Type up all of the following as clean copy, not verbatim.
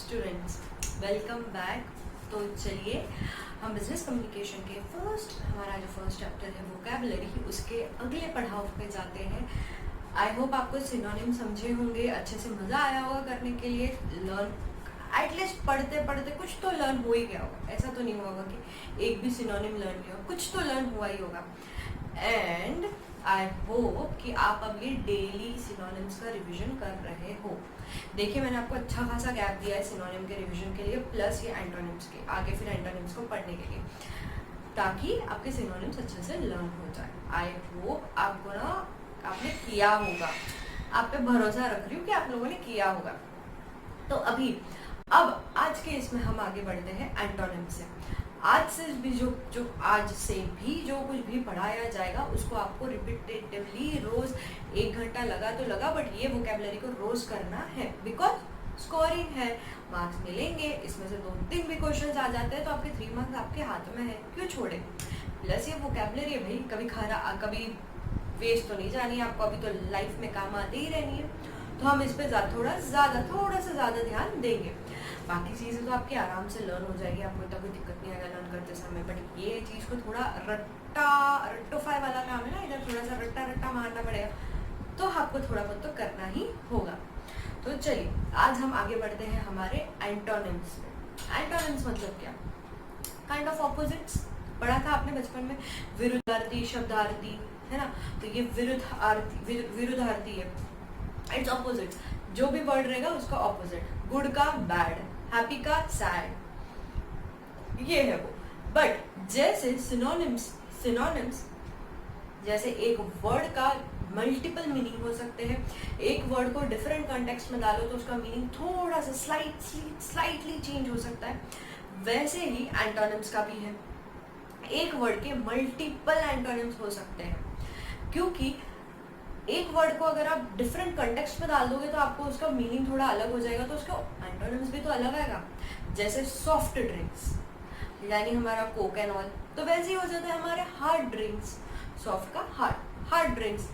Students, welcome back. तो चलिए हम बिजनेस कम्युनिकेशन के हमारा जो फर्स्ट चैप्टर है वोकैबुलरी, उसके अगले पड़ाव पे जाते हैं। आई होप आपको सिनोनिम समझे होंगे, अच्छे से मज़ा आया होगा करने के लिए। लर्न एटलीस्ट पढ़ते पढ़ते कुछ तो लर्न हो ही गया होगा। ऐसा तो नहीं होगा कि एक भी सिनोनिम लर्न नहीं होगा, कुछ तो लर्न हुआ ही होगा। एंड आई होप कि आप अब ये डेली सिनोनिम्स का रिवीजन कर रहे हो। देखिए, मैंने आपको अच्छा खासा गैप दिया है सिनोनिम के रिवीजन के लिए, प्लस ये एंटोनिम्स के आगे फिर एंटोनिम्स को पढ़ने के लिए, ताकि आपके सिनोनिम्स अच्छे से लर्न हो जाए। आई होप आपको ना आपने किया होगा, आप पे भरोसा रख रही हूँ कि आप लोगों ने किया होगा। तो अब आज के इसमें हम आगे बढ़ते हैं एंटोनिम से। आज से भी जो जो कुछ भी पढ़ाया जाएगा उसको आपको रिपीटेटिवली रोज 1 घंटा लगा तो लगा, बट ये वोकैबुलरी को रोज करना है, बिकॉज स्कोरिंग है, मार्क्स मिलेंगे। इसमें से 2-3 भी क्वेश्चंस आ जाते हैं तो आपके 3 मार्क्स आपके हाथ में है, क्यों छोड़े। प्लस ये वोकैबुलरी है भाई, कभी वेस्ट तो नहीं जानी है आपको, अभी तो लाइफ में काम आती ही रहनी है। तो हम इस पे थोड़ा सा ज़्यादा ध्यान देंगे। बाकी चीज़ें तो आपकी आराम से लर्न हो जाएगी, आपको इतना कोई दिक्कत नहीं आएगा लर्न करते समय। बट ये चीज़ को थोड़ा रट्टोफाई वाला काम है ना, इधर थोड़ा सा रट्टा मारना पड़ेगा, तो आपको थोड़ा बहुत तो करना ही होगा। तो चलिए आज हम आगे बढ़ते हैं हमारे एंटोनिम्स में। एंटोनिम्स मतलब क्या? Kind of opposites. पढ़ा था आपने बचपन में, विरुद्धार्थी, शब्दार्थी, है ना। तो ये विरुद्धार्थी है, इट्स ऑपोजिट। जो भी वर्ड रहेगा उसका ऑपोजिट। गुड का बैड, हैप्पी का सैड, ये है वो। बट जैसे सिनोनिम्स जैसे एक वर्ड का मल्टीपल मीनिंग हो सकते हैं, एक वर्ड को डिफरेंट कॉन्टेक्स्ट में डालो तो उसका मीनिंग थोड़ा सा स्लाइटली चेंज हो सकता है, वैसे ही एंटोनिम्स का भी है। एक वर्ड के मल्टीपल एंटोनिम्स हो सकते हैं, क्योंकि एक वर्ड को अगर आप डिफरेंट कंटेक्स्ट में डाल दोगे तो आपको उसका मीनिंग थोड़ा अलग हो जाएगा, तो उसका एंटोनिम्स भी तो अलग आएगा। जैसे सॉफ्ट ड्रिंक्स यानी हमारा कोक एंड ऑल, तो वैसे ही हो जाता है हमारे हार्ड ड्रिंक्स। सॉफ्ट का हार्ड ड्रिंक्स,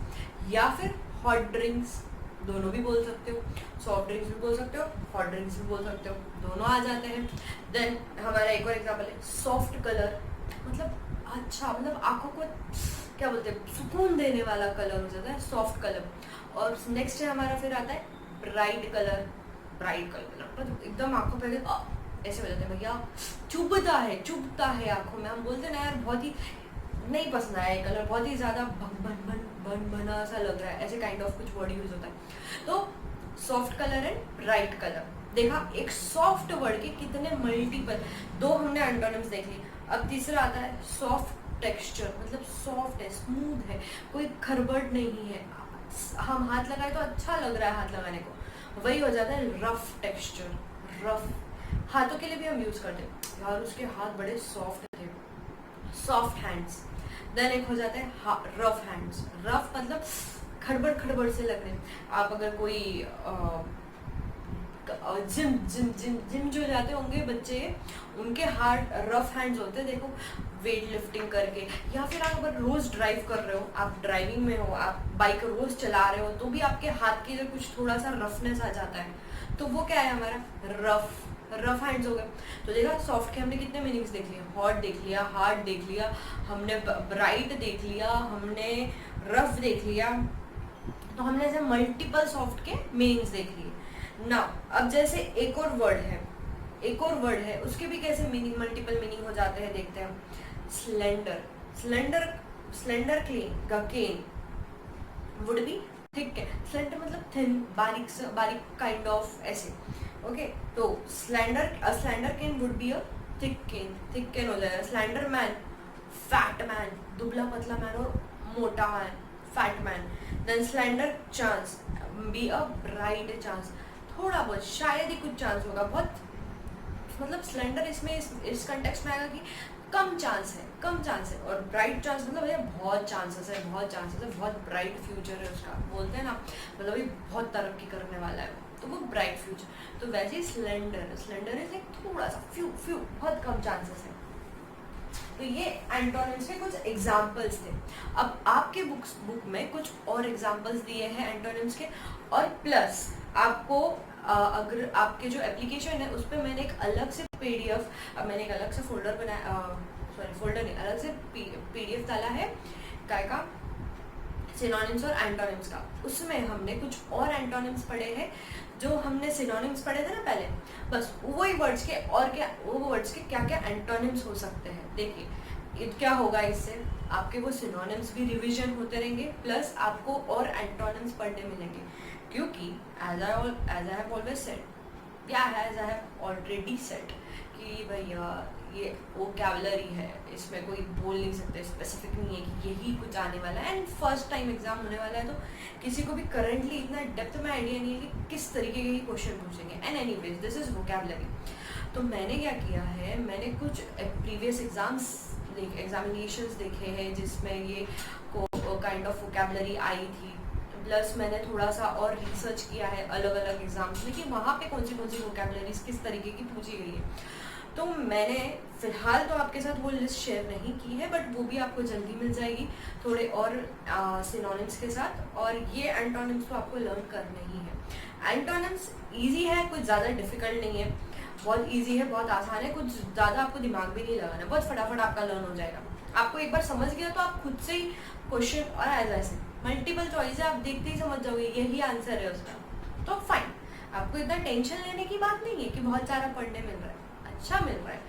या फिर हॉट ड्रिंक्स, दोनों भी बोल सकते हो। सॉफ्ट ड्रिंक्स भी बोल सकते हो, हॉट ड्रिंक्स भी बोल सकते हो, दोनों आ जाते हैं। देन हमारा एक और एग्जाम्पल है सॉफ्ट कलर, मतलब आंखों को क्या बोलते हैं, सुकून देने वाला कलर हो जाता है सॉफ्ट कलर। और नेक्स्ट है हमारा, फिर आता है ब्राइट कलर मतलब एकदम आंखों पे ऐसे हो जाते हैं, भैया चुभता है आंखों में। हम बोलते हैं ना यार, बहुत ही नहीं पसंद आया ये कलर, बहुत ही ज्यादा बना सा लग रहा है, ऐसे काइंड ऑफ कुछ वर्ड यूज होता है। तो soft colour and bright colour. देखा, एक सॉफ्ट वर्ड के कितने मल्टीपल, 2 हमने एंटोनिम्स देख ली। अब तीसरा आता है सॉफ्ट टेक्सचर, मतलब सॉफ्ट है, स्मूथ है, कोई खरबड़ नहीं है, हम हाथ लगाए तो अच्छा लग रहा है हाथ लगाने को, वही हो जाता है रफ टेक्सचर। रफ हाथों के लिए भी हम यूज करते हैं, यार उसके हाथ बड़े सॉफ्ट थे, सॉफ्ट हैंड्स। देन एक हो जाता है रफ हैंड्स। रफ मतलब खड़बड़ से लग रहे हैं। आप अगर कोई जिम जो जाते होंगे बच्चे, उनके हाथ रफ हैंड्स होते हैं, देखो वेट लिफ्टिंग करके। या फिर आप अगर रोज ड्राइव कर रहे हो, आप ड्राइविंग में हो, आप बाइक रोज चला रहे हो, तो भी आपके हाथ के इधर कुछ थोड़ा सा रफनेस आ जाता है, तो वो क्या है हमारा रफ हैंड्स हो गए। तो देखा, सॉफ्ट के हमने कितने मीनिंग्स देख लिए, हॉट देख लिया, हार्ड देख लिया, हमने ब्राइट देख लिया, हमने रफ देख लिया, तो हमने ऐसे मल्टीपल सॉफ्ट के मीनिंग्स देख लिए ना। अब जैसे एक और वर्ड है, उसके भी कैसे मीनिंग मल्टीपल मीनिंग हो जाते हैं, देखते हैं। Slender cane would be thick है। स्लेंडर मतलब थिन, बारीक काइंड ऑफ ऐसे, ओके। तो slender cane would be a thick cane हो जाएगा। स्लेंडर मैन, फैट मैन, दुबला पतला मैन और मोटा man, fat man. Then slender chance, be a bright chance, थोड़ा बहुत शायद ही कुछ चांस होगा, बहुत मतलब स्लेंडर इसमें इस कंटेक्स्ट में आएगा कि कम चांस है। और ब्राइट चांस मतलब भैया बहुत चांसेस है, बहुत ब्राइट फ्यूचर है उसका, बोलते हैं ना, मतलब ये बहुत तरक्की करने वाला है, तो वो ब्राइट फ्यूचर। तो वैसे ही स्लेंडर इज लाइक थोड़ा सा फ्यू बहुत कम चांसेस है। तो ये एंटोनिम्स के कुछ एग्जाम्पल्स थे। अब आपके बुक में कुछ और एग्जाम्पल्स दिए हैं एंटोनिम्स के, और प्लस आपको अगर आपके जो एप्लीकेशन है उस पर मैंने एक अलग से PDF, मैंने एक अलग से फोल्डर बनाया, सॉरी फोल्डर नहीं, अलग से PDF डाला है काय का, सिनोनिम्स और एंटोनिम्स का। उसमें हमने कुछ और एंटोनिम्स पढ़े हैं जो हमने सिनोनिम्स पढ़े थे ना पहले, बस वही वर्ड्स के और क्या, वो वर्ड्स के क्या क्या एंटोनिम्स हो सकते हैं। देखिए क्या होगा, इससे आपके वो सिनोनिम्स भी रिवीजन होते रहेंगे, प्लस आपको और एंटोनिम्स पढ़ने मिलेंगे, क्योंकि as I have always said, क्या है, as I have already said कि भैया ये वोकैबुलरी है, इसमें कोई बोल नहीं सकते, स्पेसिफिक नहीं है कि यही कुछ आने वाला है, एंड फर्स्ट टाइम एग्जाम होने वाला है, तो किसी को भी करंटली इतना डेप्थ में आइडिया नहीं है कि किस तरीके के क्वेश्चन पूछेंगे। And anyways this is vocabulary. तो मैंने क्या किया है, मैंने कुछ प्रीवियस एग्जामिनेशंस देखे हैं जिसमें ये काइंड ऑफ वोकैबुलरी आई थी, प्लस मैंने थोड़ा सा और रिसर्च किया है अलग अलग एग्जाम्स में कि वहाँ पे कौन सी वोकैबुलरीज किस तरीके की पूछी गई है। तो मैंने फ़िलहाल तो आपके साथ वो लिस्ट शेयर नहीं की है, बट वो भी आपको जल्दी मिल जाएगी थोड़े और सिनोनिम्स के साथ, और ये एंटोनिम्स तो आपको लर्न करने ही है। एंटोनिम्स इजी है, कुछ ज़्यादा डिफिकल्ट नहीं है, बहुत इजी है, बहुत आसान है, कुछ ज़्यादा आपको दिमाग भी नहीं लगाना, बहुत फटाफट आपका लर्न हो जाएगा। आपको एक बार समझ गया तो आप खुद से ही क्वेश्चन, और ऐसे मल्टीपल चॉइस है, आप देखते ही समझ जाओगे यही आंसर है उसका, तो फाइन। आपको इतना टेंशन लेने की बात नहीं है कि बहुत सारा पढ़ने मिल रहा है, अच्छा मिल रहा है।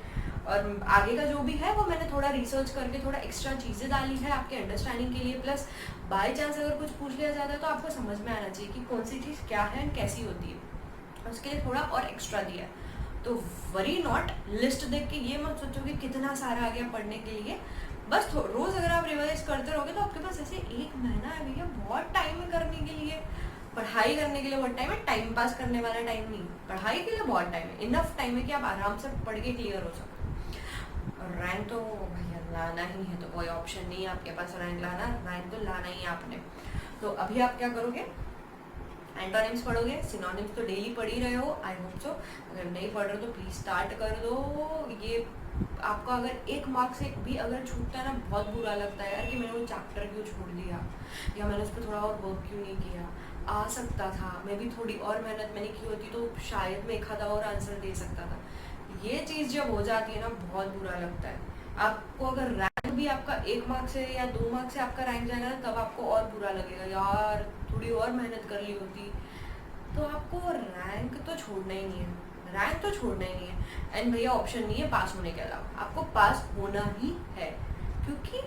और आगे का जो भी है वो मैंने थोड़ा रिसर्च करके थोड़ा एक्स्ट्रा चीज़ें डाली है आपके अंडरस्टैंडिंग के लिए, प्लस बाय चांस अगर कुछ पूछ लिया जाता है तो आपको समझ में आना चाहिए कि कौन सी चीज़ क्या है एंड कैसी होती है, उसके लिए थोड़ा और एक्स्ट्रा दिया है। तो वरी नॉट, लिस्ट देख के ये मत सोचो कि कितना सारा आ गया पढ़ने के लिए, बस रोज़ अगर आप रिवाइज करते रहोगे तो आपके पास ऐसे 1 महीना है भैया, बहुत टाइम है करने के लिए, पढ़ाई करने के लिए बहुत टाइम है, टाइम पास करने वाला टाइम नहीं, पढ़ाई के लिए बहुत टाइम है, इनफ टाइम है कि आप आराम से पढ़ के क्लियर हो सकते। और रैंक तो भैया लाना ही है, तो कोई ऑप्शन नहीं है आपके पास रैंक लाना, रैंक तो लाना ही है आपने। तो अभी आप क्या करोगे, एंटोनिम्स पढ़ोगे, सिनोनिम्स तो डेली पढ़ ही रहे हो, आई होप सो। अगर नहीं पढ़ रहे हो तो प्लीज़ स्टार्ट कर दो। ये आपका अगर 1 मार्क्स से भी अगर छूटता है ना, बहुत बुरा लगता है यार कि मैंने वो चैप्टर क्यों छोड़ दिया, या मैंने उस पर थोड़ा और वर्क क्यों नहीं किया, आ सकता था, मैं भी थोड़ी और मेहनत मैंने की होती तो शायद मैं 1 आधा और आंसर दे सकता था। ये चीज़ जब हो जाती है ना, बहुत बुरा लगता है। आपको अगर रैंक भी आपका 1 मार्क्स से या 2 मार्क्स से आपका रैंक जाएगा ना, तब आपको और बुरा लगेगा, यार थोड़ी और मेहनत कर ली होती। तो आपको रैंक तो छोड़ना ही नहीं है, रैंक तो छोड़ना ही नहीं है। एंड भैया ऑप्शन नहीं है पास होने के अलावा, आपको पास होना ही है, क्योंकि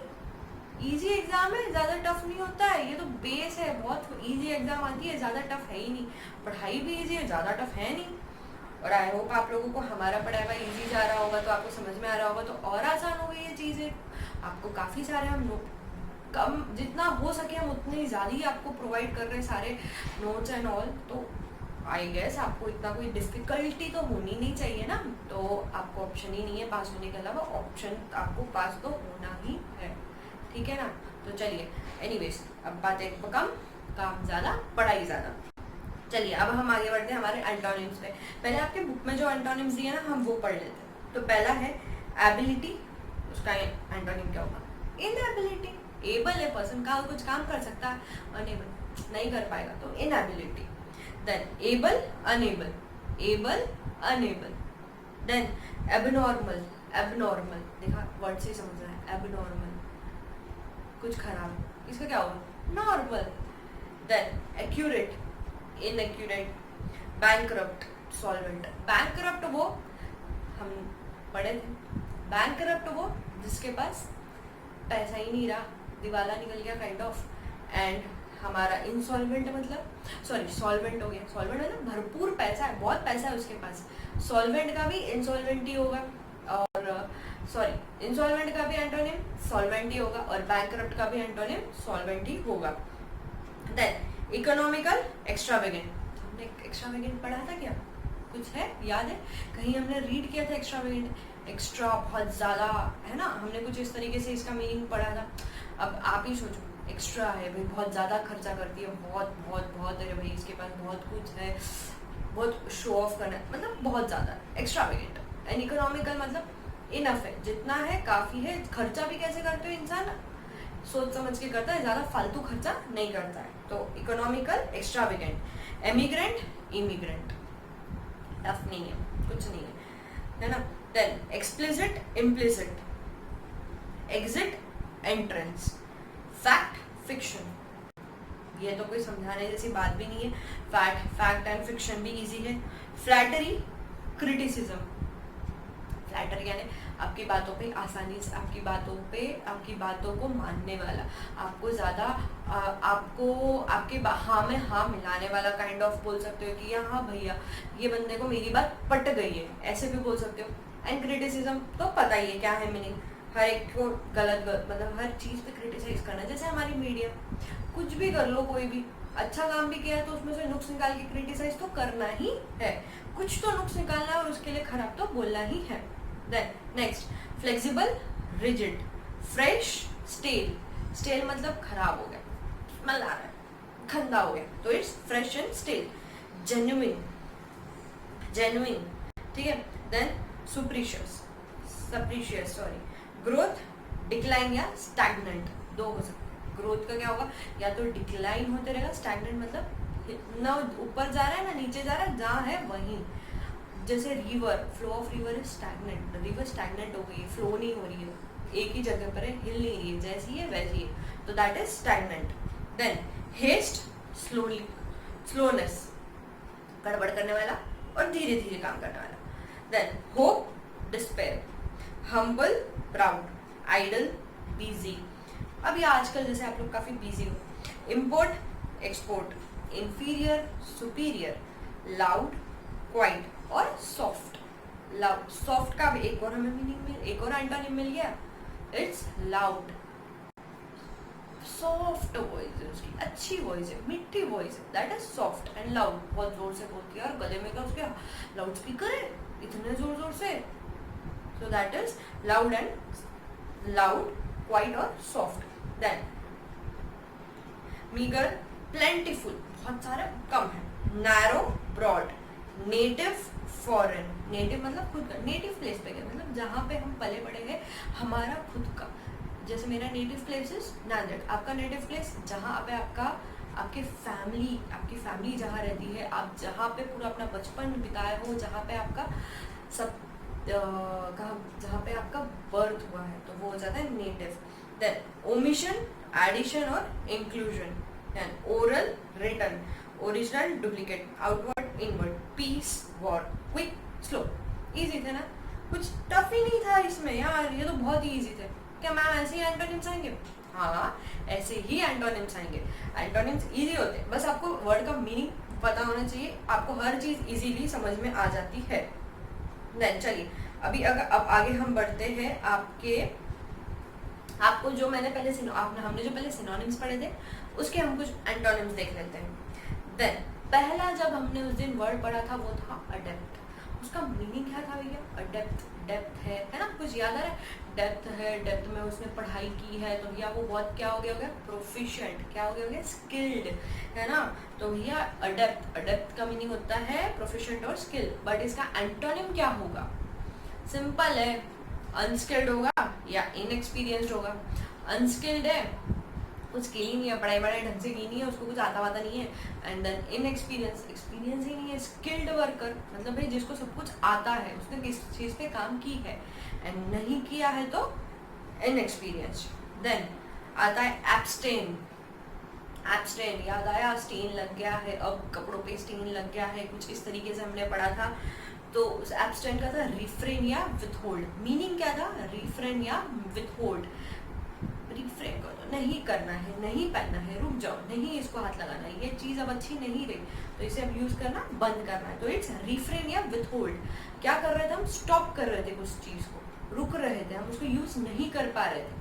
इजी एग्जाम है, ज़्यादा टफ नहीं होता है, ये तो बेस है, बहुत इजी एग्जाम आती है, ज़्यादा टफ है ही नहीं, पढ़ाई भी इजी है, ज़्यादा टफ है नहीं। और आई होप आप लोगों को हमारा पढ़ाया हुआ इजी जा रहा होगा, तो आपको समझ में आ रहा होगा, तो और आसान हो गई ये चीज़ें। आपको काफ़ी सारे हम कम जितना हो सके हम उतनी ज़्यादा ही आपको प्रोवाइड कर रहे हैं सारे नोट्स एंड ऑल, तो आई गेस आपको इतना कोई डिफ़िकल्टी तो होनी नहीं चाहिए ना। तो आपको ऑप्शन ही नहीं है पास होने के अलावा, ऑप्शन आपको पास तो होना ही है, ठीक है ना। तो चलिए एनीवेज, अब बातें कम, काम ज़्यादा, पढ़ाई ज़्यादा। चलिए अब हम आगे बढ़ते हैं हमारे एंटोनिम्स पे। पहले आपके बुक में जो एंटोनिम्स दिए ना, हम वो पढ़ लेते हैं। तो पहला है एबिलिटी, उसका एंटोनिम क्या होगा, इनएबिलिटी। एबल है पर्सन का कुछ काम कर सकता है, अनेबल नहीं कर पाएगा, तो inability. Then able unable, able unable. Then abnormal, abnormal, देखा वर्ड से समझ रहा है, एबनॉर्मल कुछ खराब, इसका क्या होगा, normal. Then accurate, inaccurate. Bankrupt, solvent. Bankrupt वो हम पढ़े थे, बैंकरप्ट वो जिसके पास पैसा ही नहीं रहा, दिवाला निकल गया काइंड ऑफ। एंड हमारा इंसॉल्वेंट मतलब, सॉरी सॉल्वेंट हो गया, सॉल्वेंट मतलब भरपूर पैसा है, बहुत पैसा है उसके पास। सॉल्वेंट का भी इंसॉल्वेंट ही होगा, और सॉरी इंसॉल्वेंट का भी एंटोनिम सॉल्वेंट ही होगा, और बैंकरप्ट का भी एंटोनिम सॉल्वेंट ही होगा। Then economical, extravagant. हमने एक्स्ट्रावेगेंट पढ़ा था क्या, कुछ है याद है, कहीं हमने रीड किया था एक्स्ट्रावेगेंट, एक्स्ट्रा बहुत ज़्यादा है ना, हमने कुछ इस तरीके से इसका मीनिंग पढ़ा था। अब आप ही सोचो, एक्स्ट्रा है भाई, बहुत ज़्यादा खर्चा करती है, बहुत बहुत बहुत है भाई, इसके पास बहुत कुछ है, बहुत शो ऑफ करना है, मतलब बहुत ज़्यादा एक्स्ट्रावेगेंट। एंड इकोनॉमिकल मतलब इनफ है, जितना है काफी है। खर्चा भी कैसे करते हो इंसान, सोच समझ के करता है, ज्यादा फालतू खर्चा नहीं करता है। तो economical, extravagant, emigrant, immigrant, tough नहीं है, कुछ नहीं है ना। Then explicit, implicit, exit, entrance, fact, fiction, ये तो कोई समझाने जैसी बात भी नहीं है। फैक्ट एंड फिक्शन भी इजी है। फ्लैटरी, क्रिटिसिज्म, फ्लैटरी यानी आपकी बातों पे आसानी से, आपकी बातों को मानने वाला, आपको ज्यादा आपको आपके हाँ में हाँ मिलाने वाला, काइंड ऑफ बोल सकते हो कि हाँ भैया ये बंदे को मेरी बात पट गई है, ऐसे भी बोल सकते हो। एंड क्रिटिसिज्म तो पता ही है क्या है मीनिंग, हर एक को गलत मतलब हर चीज पे क्रिटिसाइज करना। जैसे हमारी मीडिया, कुछ भी कर लो, कोई भी अच्छा काम भी किया है तो उसमें से नुक्स निकाल के क्रिटिसाइज तो करना ही है, कुछ तो नुक्स निकालना है और उसके लिए खराब तो बोलना ही है। Then next, flexible, rigid, fresh, stale, stale मतलब खराब हो गया, स्मेल आ रहा है, गंदा हो गया, तो it's fresh and stale. Genuine, ठीक है। Then suspicious, sorry, growth, decline या स्टैग्नेंट, दो हो सकते हैं। ग्रोथ का क्या होगा, या तो डिक्लाइन होते रहेगा, स्टैग्नेंट मतलब ना ऊपर जा रहा है ना नीचे जा रहा है, जहाँ है वहीं। जैसे river, flow of river is stagnant, river stagnant हो गई है, फ्लो नहीं हो रही है, एक ही जगह पर है, हिल नहीं रही है, जैसी है वैसी है, तो that is stagnant. Then haste, slowly, slowness, गड़बड़ करने वाला और धीरे धीरे काम करने वाला। Then hope, despair, humble, proud, idle, busy. अभी आजकल जैसे आप लोग काफी बिजी हो। Import, export, inferior, superior, loud, quiet और सॉफ्ट। लाउड, सॉफ्ट का भी एक और हमें मीनिंग एक और एंटोनिम मिल गया, इट्स लाउड। सॉफ्ट वॉइस है उसकी, अच्छी वॉइस है, मीठी वॉइस है, that is soft. And loud, बहुत जोर से बोलती है और गले में क्या उसके लाउड स्पीकर है इतने जोर जोर से, so that is loud and loud, quiet और सॉफ्ट। देन मीगर, प्लेंटीफुल, बहुत सारे, कम है। Narrow, broad, native, foreign, native मतलब खुद का, नेटिव प्लेस पे गए मतलब जहाँ पे हम पले बड़े हैं, हमारा खुद का। जैसे मेरा नेटिव प्लेस इज नांदेड़, आपका नेटिव प्लेस जहाँ पे आपकी फैमिली जहाँ रहती है, आप जहाँ पे पूरा अपना बचपन बिताए हो, जहाँ पे आपका सब जहाँ पे आपका बर्थ हुआ है, तो वो हो जाता है नेटिव। देन ओमिशन, एडिशन और inclusion. Then oral, written, original, duplicate, outward, inward, peace, war, quick, slow. Easy थे ना, कुछ टफ ही नहीं था इसमें यार, ये तो बहुत ही इजी थे। क्या मैम ऐसे ही एंटोनिम्स आएंगे? हाँ, ऐसे ही एंटोनिम्स आएंगे। एंटोनिम्स इजी होते हैं, बस आपको वर्ड का मीनिंग पता होना चाहिए, आपको हर चीज इजीली समझ में आ जाती है। देन चलिए अब आगे हम बढ़ते हैं। आपको जो मैंने पहले हमने जो पहले सिनोनिम्स पढ़े थे, उसके हम कुछ एंटोनिम्स देख लेते हैं। देन पहला जब हमने उस दिन वर्ड पढ़ा था वो था अडेप्ट। उसका मीनिंग क्या था भैया? डेप्थ है ना, कुछ याद आ रहा है? डेप्थ है, डेप्थ में उसने पढ़ाई की है, तो भैया वो बहुत क्या हो गया प्रोफिशिएंट, क्या हो गया स्किल्ड, है ना। तो भैया अडेप्ट का मीनिंग होता है प्रोफिशिएंट और स्किल, बट इसका एंटोनिम क्या होगा? सिंपल है, अनस्किल्ड होगा या इनएक्सपीरियंस्ड होगा। अनस्किल्ड है, कुछ स्किल ही नहीं है, पढ़ाई ढंग से की नहीं है, उसको कुछ आता वाता नहीं है। एंड देन इनएक्सपीरियंस, एक्सपीरियंस ही नहीं है। स्किल्ड वर्कर मतलब भाई जिसको सब कुछ आता है, उसने किस चीज पे काम की है, एंड नहीं किया है तो इनएक्सपीरियंस्ड। देन आता है एब्स्टेन। याद आया, स्टेन लग गया है, अब कपड़ों पे स्टेन लग गया है, कुछ इस तरीके से हमने पढ़ा था। तो उस एब्स्टेन का था रिफ्रेन या विथहोल्ड। मीनिंग क्या था? रिफ्रेन या विथहोल्ड। रिफ्रेन करो, नहीं करना है, नहीं पहनना है, रुक जाओ, नहीं इसको हाथ लगाना है, ये चीज अब अच्छी नहीं रही तो इसे अब यूज करना बंद करना है। तो इट्स रिफ्रेन या विथहोल्ड। क्या कर रहे थे हम? स्टॉप कर रहे थे कुछ चीज को, रुक रहे थे, हम उसको यूज नहीं कर पा रहे थे।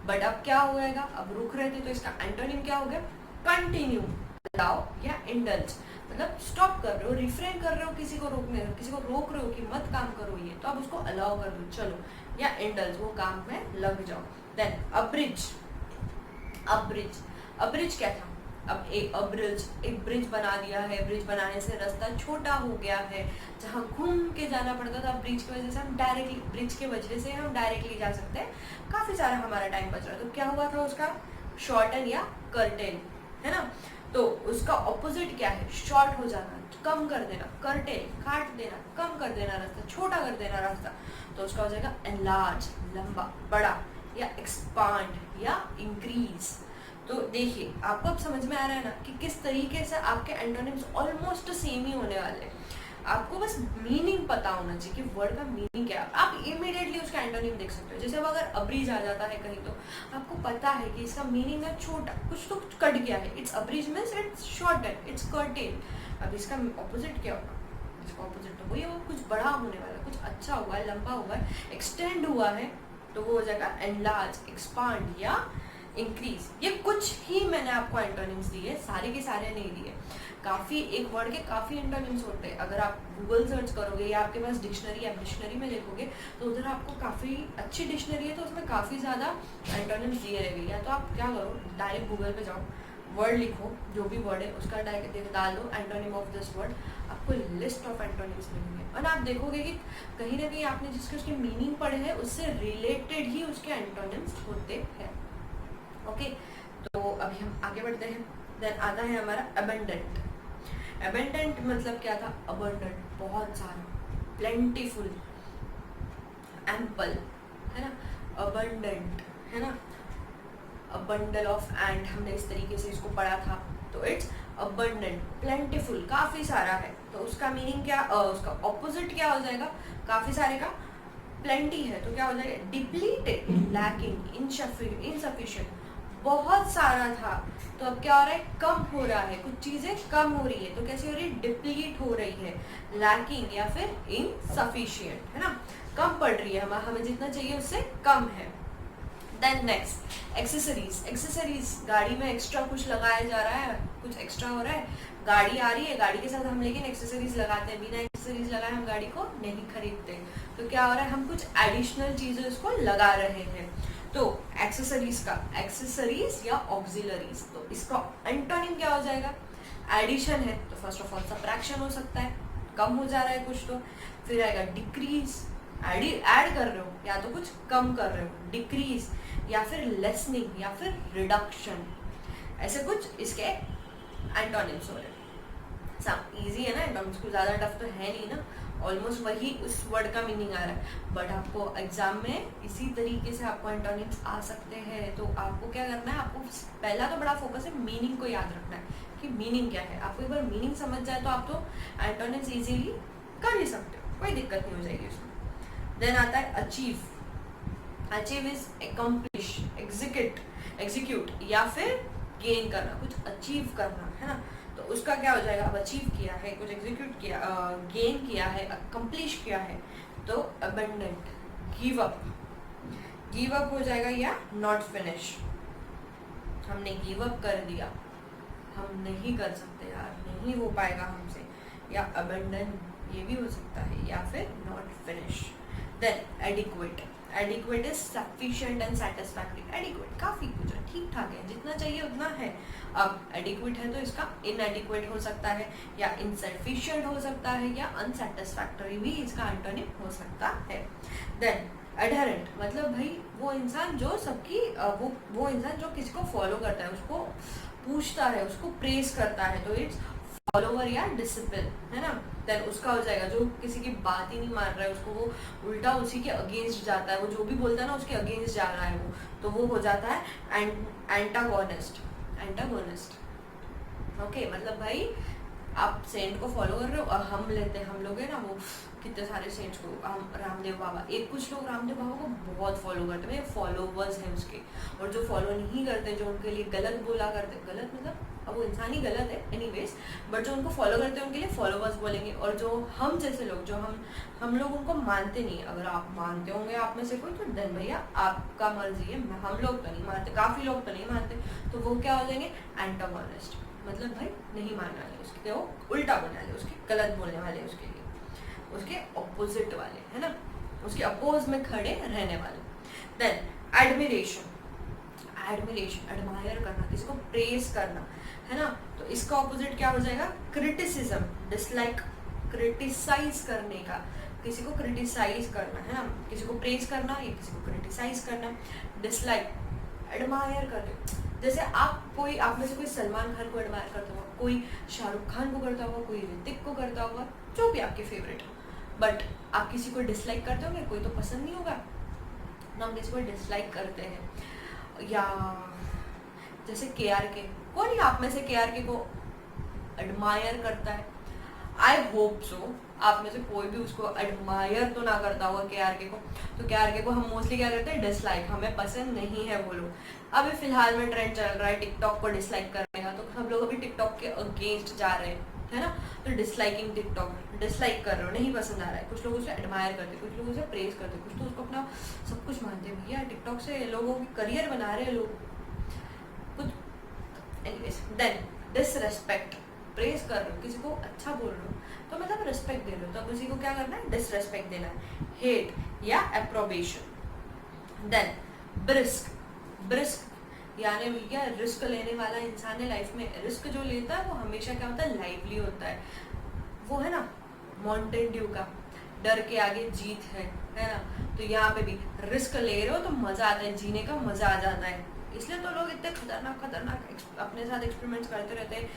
बट अब क्या हो जाएगा? अब रुक रहे थे तो इसका एंटोनिम क्या हो गया? कंटिन्यू, अलाउ या इंडल्ज। मतलब स्टॉप कर रहे हो, रिफ्रेन कर रहे हो, किसी को रोक रहे हो कि मत काम करो ये, तो अब उसको अलाउ कर दो, चलो, या इंडल्ज, वो काम में लग जाओ। देन अब्रिज क्या था? अब एक ब्रिज बना दिया है, ब्रिज बनाने से रास्ता छोटा हो गया है, जहाँ घूम के जाना पड़ता था ब्रिज की वजह से हम डायरेक्टली जा सकते हैं, काफ़ी सारा हमारा टाइम बच रहा है। तो क्या हुआ था उसका, शॉर्टन या कर्टेन, है ना। तो उसका ऑपोजिट क्या है, शॉर्ट हो जाना, कम कर देना, कर्टेन काट देना, कम कर देना रास्ता, छोटा कर देना रास्ता। तो उसका हो जाएगा एनलार्ज, लंबा, बड़ा, या एक्सपांड या इंक्रीज। तो देखिए आपको अब समझ में आ रहा है ना कि किस तरीके से आपके एंटोनिम्स ऑलमोस्ट सेम ही होने वाले हैं। आपको बस मीनिंग पता होना चाहिए कि वर्ड का मीनिंग क्या है। आप इमीडिएटली उसका एंटोनिम देख सकते हो। जैसे अब अगर अब्रीज आ जाता है कहीं, तो आपको पता है कि इसका मीनिंग है छोटा, कुछ तो कट गया है। It's abridge means it's shorted, it's curtain. अब इसका ऑपोजिट क्या होगा, इसका ऑपोजिट तो वही होगा, कुछ बड़ा होने वाला, कुछ अच्छा हुआ है, लंबा हुआ है, एक्सटेंड हुआ है, तो वो हो जाएगा एनलार्ज, एक्सपांड या इंक्रीज। ये कुछ ही मैंने आपको एंटोनिम्स दिए, सारे के सारे नहीं दिए। काफ़ी, एक वर्ड के काफ़ी एंटोनिम्स होते हैं। अगर आप गूगल सर्च करोगे या आपके पास डिक्शनरी, आप डिक्शनरी में देखोगे तो उधर आपको काफ़ी अच्छी डिक्शनरी है, तो उसमें काफ़ी ज़्यादा एंटोनिम्स दिए रहेंगे। या तो आप क्या करो, डायरेक्ट गूगल पे जाओ, वर्ड लिखो, जो भी वर्ड है उसका डायरेक्ट डाल दो एंटोनिम ऑफ दिस वर्ड, आपको लिस्ट ऑफ एंटोनिम्स मिलेंगे। और आप देखोगे कि कहीं ना कहीं आपने जिसके उसके मीनिंग पढ़े हैं उससे रिलेटेड ही उसके एंटोनिम्स होते हैं। ओके, तो अभी हम आगे बढ़ते हैं। देन आता है हमारा अबंडेंट। अबंडेंट मतलब क्या था, अबंडेंट, बहुत सारा, प्लेंटीफुल, एम्पल, है ना, अबंडेंट, है ना। अ बंडल ऑफ एंड, हमने इस तरीके से इसको पढ़ा था। तो इट्स अबंडेंट, प्लेंटीफुल, काफ़ी सारा है। तो उसका मीनिंग क्या, उसका ऑपोजिट क्या हो जाएगा, काफ़ी सारे का प्लेंटी है तो क्या हो जाएगा, डिप्लीटेड, लैकिंग, इनसफिशिएंट, बहुत सारा था तो अब क्या हो रहा है, कम हो रहा है, कुछ चीज़ें कम हो रही है। तो कैसे हो रही है, डिप्लीट हो रही है, लैकिंग या फिर इनसफिशिएंट, है ना, कम पड़ रही है, हमें जितना चाहिए उससे कम है। Then next accessories. एक्सेसरीज, गाड़ी में एक्स्ट्रा कुछ लगाया जा रहा है, कुछ एक्स्ट्रा हो रहा है, गाड़ी आ रही है, गाड़ी के साथ हम लेकिन एक्सेसरीज लगाते हैं, बिना एक्सेसरीज लगाए हम गाड़ी को नहीं खरीदते। तो क्या हो रहा है, हम कुछ एडिशनल चीज़ें उसको लगा रहे हैं। तो एक्सेसरीज का, एक्सेसरीज या ऑक्सिलरीज, तो इसका एंटोनिम क्या हो जाएगा, एडिशन है तो फर्स्ट ऑफ ऑल सबट्रैक्शन हो सकता है, कम हो जा रहा है कुछ। तो फिर आएगा डिक्रीज, ऐड कर रहे हो या तो कुछ कम कर रहे हो, डिक्रीज, या फिर लेसनिंग या फिर रिडक्शन, ऐसे कुछ इसके एंटोनिम्स हो रहे हैं। सब इजी है ना, एंटोनिम्स कुछ ज़्यादा टफ तो है नहीं ना, ऑलमोस्ट वही उस वर्ड का मीनिंग आ रहा है। बट आपको एग्जाम में इसी तरीके से आपको एंटोनिम्स आ सकते हैं। तो आपको क्या करना है, आपको पहला तो बड़ा फोकस है मीनिंग को याद रखना है कि मीनिंग क्या है। आपको एक बार मीनिंग समझ जाए तो आप तो एंटोनिम्स इजीली कर ही सकते हो, कोई दिक्कत नहीं हो जाएगी उसमें। देन आता है achieve. Achieve is accomplish, execute या फिर गेन करना, कुछ अचीव करना, है ना। तो उसका क्या हो जाएगा, अब अचीव किया है, कुछ एग्जीक्यूट किया, गेन किया है, अकम्प्लिश किया है, तो अबंडेंट। गिव अप हो जाएगा या नॉट फिनिश, हमने गिव अप कर दिया, हम नहीं कर सकते यार, नहीं हो पाएगा हमसे, या अबंडन ये भी हो सकता है, या फिर not finish. Then adequate is sufficient and satisfactory. Adequate काफ़ी कुछ ठीक ठाक है, जितना चाहिए उतना है। अब एडिक्वेट है तो इसका इनएडिक्वेट हो सकता है, या इनसफिशिएंट हो सकता है, या अनसेटिस्फैक्टरी भी इसका एंटोनिम हो सकता है। देन एडहेरेंट मतलब भाई वो इंसान जो सबकी वो इंसान जो किसी को फॉलो करता है, उसको पूछता है, उसको प्रेज करता है, तो इट्स फॉलोवर या डिसिपल, है ना। देन उसका हो जाएगा जो किसी की बात ही नहीं मान रहा है, उसको वो उल्टा उसी के अगेंस्ट जाता है, वो जो भी बोलता है ना उसके अगेंस्ट जा रहा है वो, तो वो हो जाता है एंटागोनिस्ट। ओके, मतलब भाई आप सेंट को फॉलो कर रहे हो और हम लोग है ना वो कितने सारे सेंट्स को, हम रामदेव बाबा, कुछ लोग रामदेव बाबा को बहुत फॉलो करते हैं, फॉलोवर्स हैं उसके। और जो फॉलो नहीं करते, जो उनके लिए गलत बोला करते, गलत मतलब अब वो इंसान ही गलत है एनीवेज, बट जो उनको फॉलो करते हैं उनके लिए फॉलोवर्स बोलेंगे। और जो हम जैसे लोग, जो हम लोग उनको मानते नहीं, अगर आप मानते होंगे आप में से कोई, तो देन भैया आपका मर्जी है, हम लोग तो नहीं मानते, काफ़ी लोग तो नहीं मानते, तो वो क्या हो जाएंगे, एंटागोनिस्ट, मतलब भाई नहीं मानने वाले उसके, वो उल्टा बोलने वाले उसके, गलत बोलने वाले उसके लिए, उसके ऑपोजिट वाले, है ना, उसके अपोज में खड़े रहने वाले। देन एडमायर करना, किसी को प्रेज करना, है ना। तो इसका ऑपोजिट क्या हो जाएगा, क्रिटिसिज्म, डिसलाइक, क्रिटिसाइज करने का, किसी को क्रिटिसाइज करना है ना, किसी को प्रेज करना या किसी को क्रिटिसाइज करना। डिसलाइक, एडमायर करते, जैसे आप में से कोई सलमान खान को एडमायर करता होगा, कोई शाहरुख खान को करता होगा, कोई ऋतिक को करता होगा, जो भी आपके फेवरेट हो, बट आप किसी को डिसलाइक करते होंगे, कोई तो पसंद नहीं होगा ना, हम किसी को डिसलाइक करते हैं। या जैसे KRK, कौन ही आप में से KRK को एडमायर करता है? आई होप सो आप में से कोई भी उसको एडमायर तो ना करता होगा KRK को। तो KRK को हम मोस्टली क्या करते हैं, डिसलाइक, हमें पसंद नहीं है वो लोग। अभी फिलहाल में ट्रेंड चल रहा है टिकटॉक को डिसलाइक करने का, तो सब लोग अभी टिकटॉक के अगेंस्ट जा रहे हैं, है ना। तो डिसलाइकिंग टिकटॉक, डिसलाइक कर रहे हो, नहीं पसंद आ रहा है। कुछ लोग उसे एडमायर करते, कुछ लोग उसे प्रेज करते, कुछ तो उसको अपना सब कुछ मानते हैं। भैया टिकटॉक से लोगों की करियर बना रहे हैं लोग कुछ। एनीवेज, देन डिसरेस्पेक्ट, प्रेज कर रहे हो, किसी को अच्छा बोल रहे हो तो मतलब रिस्पेक्ट दे रहे हो, तो अब उसी को क्या करना है, डिसरेस्पेक्ट देना है। हेट या अप्रोबेशन। देन ब्रिस्क, ब्रिस्क यानी भैया रिस्क लेने वाला इंसान है लाइफ में। रिस्क जो लेता है वो हमेशा क्या होता है, लाइवली होता है। वो है ना माउंटेन ड्यू का, डर के आगे जीत है ना। तो यहाँ पे भी रिस्क ले रहे हो तो मजा आता है, जीने का मजा आ जाता है। इसलिए तो लोग इतने खतरनाक खतरनाक अपने साथ एक्सपेरिमेंट्स करते रहते हैं,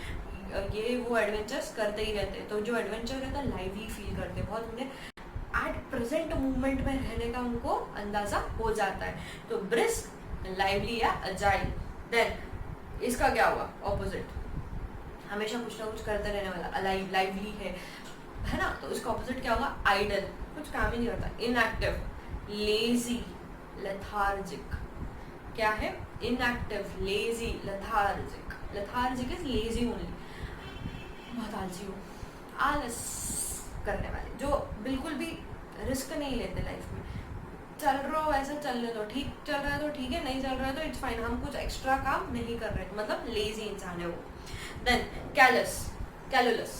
ये वो एडवेंचर्स करते ही रहते हैं। तो जो एडवेंचर रहता है लाइवली फील करते हैं, बहुत उन्हें एट प्रेजेंट मूवमेंट में रहने का उनको अंदाजा हो जाता है। तो ब्रिस्क, लाइवली या अजाइल। देन इसका क्या हुआ ऑपोजिट, हमेशा कुछ ना कुछ करते रहने वाला, अलाइव, लाइवली है ना। तो इसका ऑपोजिट क्या होगा, आइडल, कुछ काम ही नहीं करता। Inactive, lazy, lethargic. क्या है, inactive, lazy, lethargic. Lethargic is lazy only, बहुत आलसी हो, आलस करने वाले, जो बिल्कुल भी रिस्क नहीं लेते लाइफ में। चल रहा हो ऐसा चलने दो, ठीक चल रहा है तो ठीक है, नहीं चल रहा है तो इट्स फाइन, हम कुछ एक्स्ट्रा काम नहीं कर रहे, मतलब लेजी इंसान है वो। Then callous, calculus,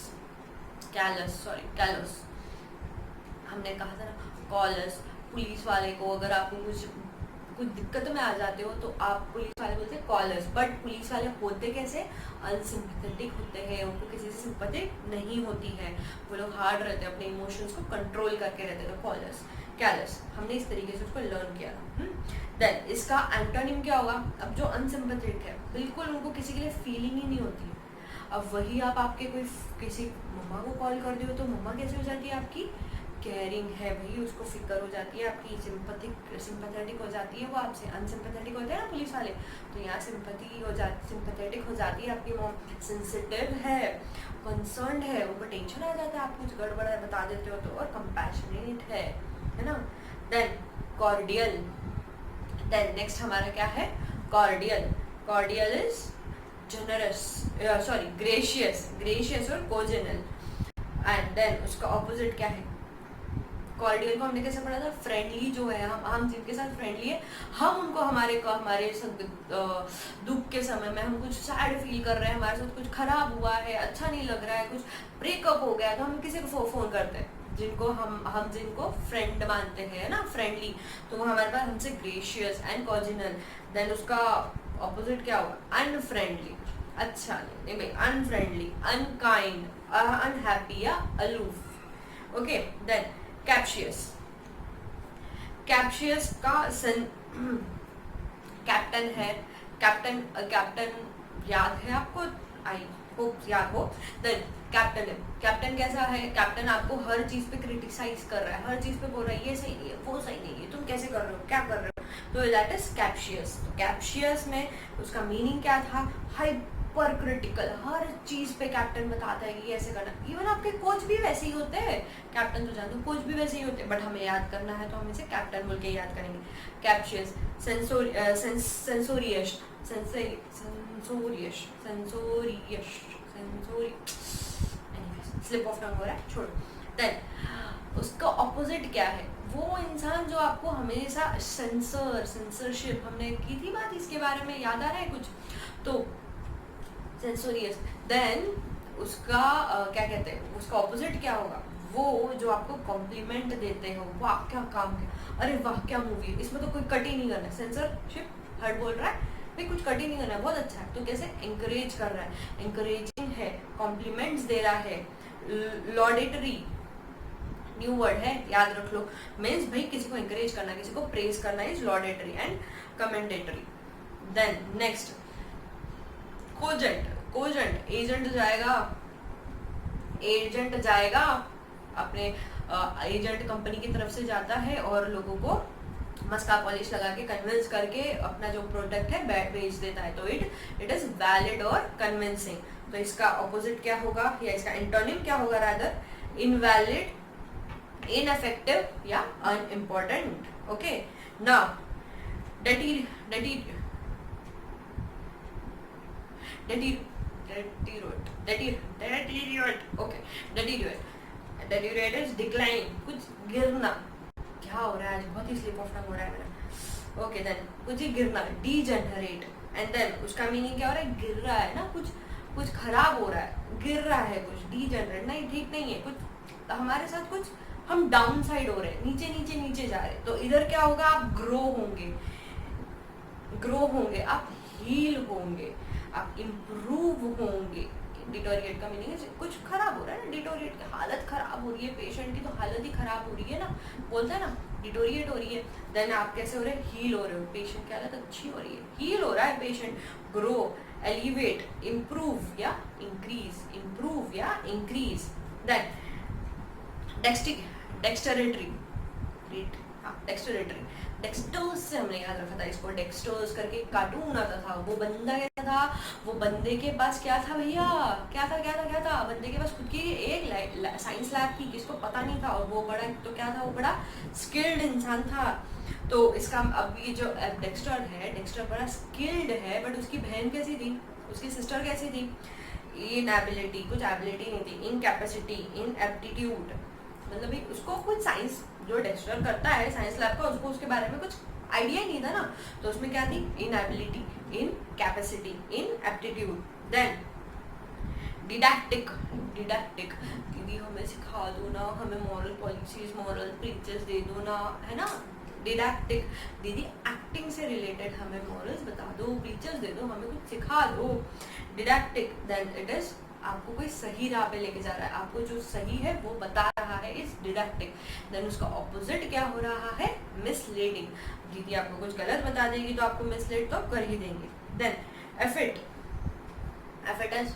callous sorry callous, हमने कहा था ना कॉलस। पुलिस वाले को अगर आपको कुछ दिक्कत में आ जाते हो तो आप पुलिस वाले बोलते हैं कॉलर्स, बट पुलिस वाले होते कैसे, अनसिंपैथेटिक होते हैं, उनको किसी से सिंपैथी नहीं होती है, वो लोग हार्ड रहते हैं, अपने इमोशंस को कंट्रोल करके रहते हैं। तो कॉलर्स, कैलस, हमने इस तरीके से उसको लर्न किया था। देन इसका एंटोनिम क्या होगा, अब जो अनसिंपैथेटिक है, बिल्कुल उनको किसी के लिए फीलिंग ही नहीं होती है। अब वही आप आपके कोई किसी मम्मा को कॉल कर दो तो मम्मा कैसे हो जाती है आपकी, केयरिंग है भाई, उसको फिक्र हो जाती है आपकी, सिंपैथेटिक हो जाती है वो आपसे। अनसिंपैथेटिक होते हैं ना पुलिस वाले, तो यहाँ सिंपैथी हो जाती, सिंपैथेटिक हो जाती है आपकी मॉम। सेंसिटिव है, कंसर्न्ड है, उनको टेंशन आ जाता है आप कुछ गड़बड़ है बता देते हो तो। और कंपैशनेट है ना। देन कॉर्डियल, देन नेक्स्ट हमारा क्या है, cordial. Cordial is generous, sorry gracious, gracious और कोजेनल। एंड देन उसका ऑपोजिट क्या है, कॉर्डियल को हमने कैसे पढ़ा था, फ्रेंडली जो है, हम जिनके साथ फ्रेंडली है, हम उनको हमारे दुख के समय में हम कुछ सैड फील कर रहे हैं, हमारे साथ कुछ खराब हुआ है, अच्छा नहीं लग रहा है, कुछ ब्रेकअप हो गया, तो हम किसी को फोन करते हैं, जिनको हम जिनको फ्रेंड मानते हैं ना, फ्रेंडली, तो वो हमारे पास हमसे ग्रेशियस एंड कॉर्डियल। देन उसका ऑपोजिट क्या होगा, अनफ्रेंडली, अच्छा नहीं भाई, अनफ्रेंडली, अनकाइंड, अनहैप्पी या अलूफ। ओके, देन कैप्शियस, कैप्शियस का कैप्टन है, कैप्टन याद है आपको, आई होप याद हो। देन कैप्टन है, कैप्टन कैसा है, कैप्टन आपको हर चीज पे क्रिटिसाइज कर रहा है, हर चीज पे बोल रहा है ये सही नहीं है, वो सही नहीं है, तुम कैसे कर रहे हो, क्या कर रहे हो, तो दैट इज कैप्शियस। तो कैप्शियस में उसका मीनिंग क्या था, हाइपर क्रिटिकल, हर चीज पे कैप्टन बताता है कि ऐसे करना। इवन आपके कोच भी वैसे ही होते हैं, कैप्टन तो जानते हो, कोच भी वैसे ही होते हैं, बट हमें याद करना है तो हम इसे कैप्टन बोल के याद करेंगे। कैप्शियस, सेंसोरियस, स्लिप ऑफ टंग हो रहा है, छोड़ो। देन उसका ऑपोजिट क्या है, वो इंसान जो आपको हमेशा सेंसरशिप, हमने की थी बात इसके बारे में, याद आ रहा है कुछ, तो सेंसोरियस। देन उसका क्या कहते हैं, उसका ऑपोजिट क्या होगा, वो जो आपको कॉम्प्लीमेंट देते हो, वाह क्या काम किया, अरे वाह क्या मूवी है, इसमें तो कोई कट ही नहीं करना, सेंसरशिप, हर्ट बोल रहा है, भाई कुछ कट ही नहीं करना है, बहुत अच्छा है। तो कैसे एंकरेज कर रहा है, एंकरेजिंग है, कॉम्प्लीमेंट्स दे रहा है, लॉडेटरी न्यू वर्ड है, याद रख लो। मीन्स भाई किसी को एंकरेज करना, किसी को प्रेज करना is laudatory and commendatory. Then next cogent, cogent agent जाएगा, एजेंट जाएगा अपने एजेंट कंपनी की तरफ से जाता है और लोगों को मस्का पॉलिश लगा के कन्विंस करके अपना जो प्रोडक्ट है बेच देता है। तो इट इज वैलिड और कन्विंसिंग। तो इसका ऑपोजिट क्या होगा या इसका एंटोनिम क्या होगा, रादर इनवैलिड, इनएफेक्टिव या unimportant. Okay, now deteriorate is decline, कुछ गिरना। क्या हो रहा है आज, बहुत ही स्लिप ऑफ टंग हो रहा है मेरा। ओके देन कुछ ही गिरना, डीजेनरेट, एंड देन उसका मीनिंग क्या हो रहा है, गिर रहा है ना, कुछ खराब हो रहा है, गिर रहा है कुछ, डीजेनरेट नहीं, ठीक नहीं है कुछ हमारे साथ, कुछ हम डाउन साइड हो रहे हैं, नीचे नीचे नीचे जा रहे हैं। तो इधर क्या होगा, आप ग्रो होंगे, आप हील होंगे, आप इम्प्रूव होंगे। डिटोरिएट का मीनिंग है कुछ खराब हो रहा है ना, डिटोरिएट की हालत खराब हो रही है, पेशेंट की तो हालत ही खराब हो रही है ना, बोलते हैं ना डिटोरिएट हो रही है। देन आप कैसे हो रहे हैं, हील हो रहे हो, पेशेंट की हालत अच्छी हो रही है, हील हो रहा है पेशेंट। ग्रो, एलिवेट, इम्प्रूव या इंक्रीज, इम्प्रूव या इंक्रीज। देन डेक्स्टरेटरी, डेक्स्टरेटरी, डेक्स्टर्स से हमने याद रखा था इसको, डेक्स्टर्स करके कार्टून आता था। वो बंदा क्या था, वो बंदे के पास क्या था भैया, क्या था बंदे के पास खुद की एक साइंस लैब थी, किसको पता नहीं था, और वो बड़ा तो क्या था, वो बड़ा स्किल्ड इंसान था। तो इसका अब ये जो डेक्स्टर है, डेक्स्टर बड़ा स्किल्ड है, बट उसकी बहन कैसी थी, उसकी सिस्टर कैसी थी, इनएबिलिटी, कुछ एबिलिटी नहीं थी, इनकैपेसिटी, इनएप्टीट्यूड, मतलब उसको कुछ साइंस जो डेक्स्टर करता है साइंस लैब का, उसको उसके बारे में कुछ आइडिया नहीं था ना। तो उसमें क्या थी, इनएबिलिटी, इनकैपेसिटी, इनएप्टीट्यूड। देन डिडैक्टिक, दीदी हमें सिखा दो ना, हमें मॉरल पॉलिसीज, मॉरल प्रीचेस दे दो ना, है ना। डिडैक्टिक, दीदी एक्टिंग से रिलेटेड हमें मॉरल्स बता दो, प्रीचेस दे दो, हमें कुछ सिखा दो। डिडैक्टिक, देन इट इज आपको कोई सही राह पे लेके जा रहा है, आपको जो सही है वो बता रहा है, इज डिडैक्टिक। देन उसका ऑपोजिट क्या हो रहा है, मिसलीडिंग, दीदी आपको कुछ गलत बता देगी तो आपको मिसलीड तो कर ही देंगे। Then effete, effete is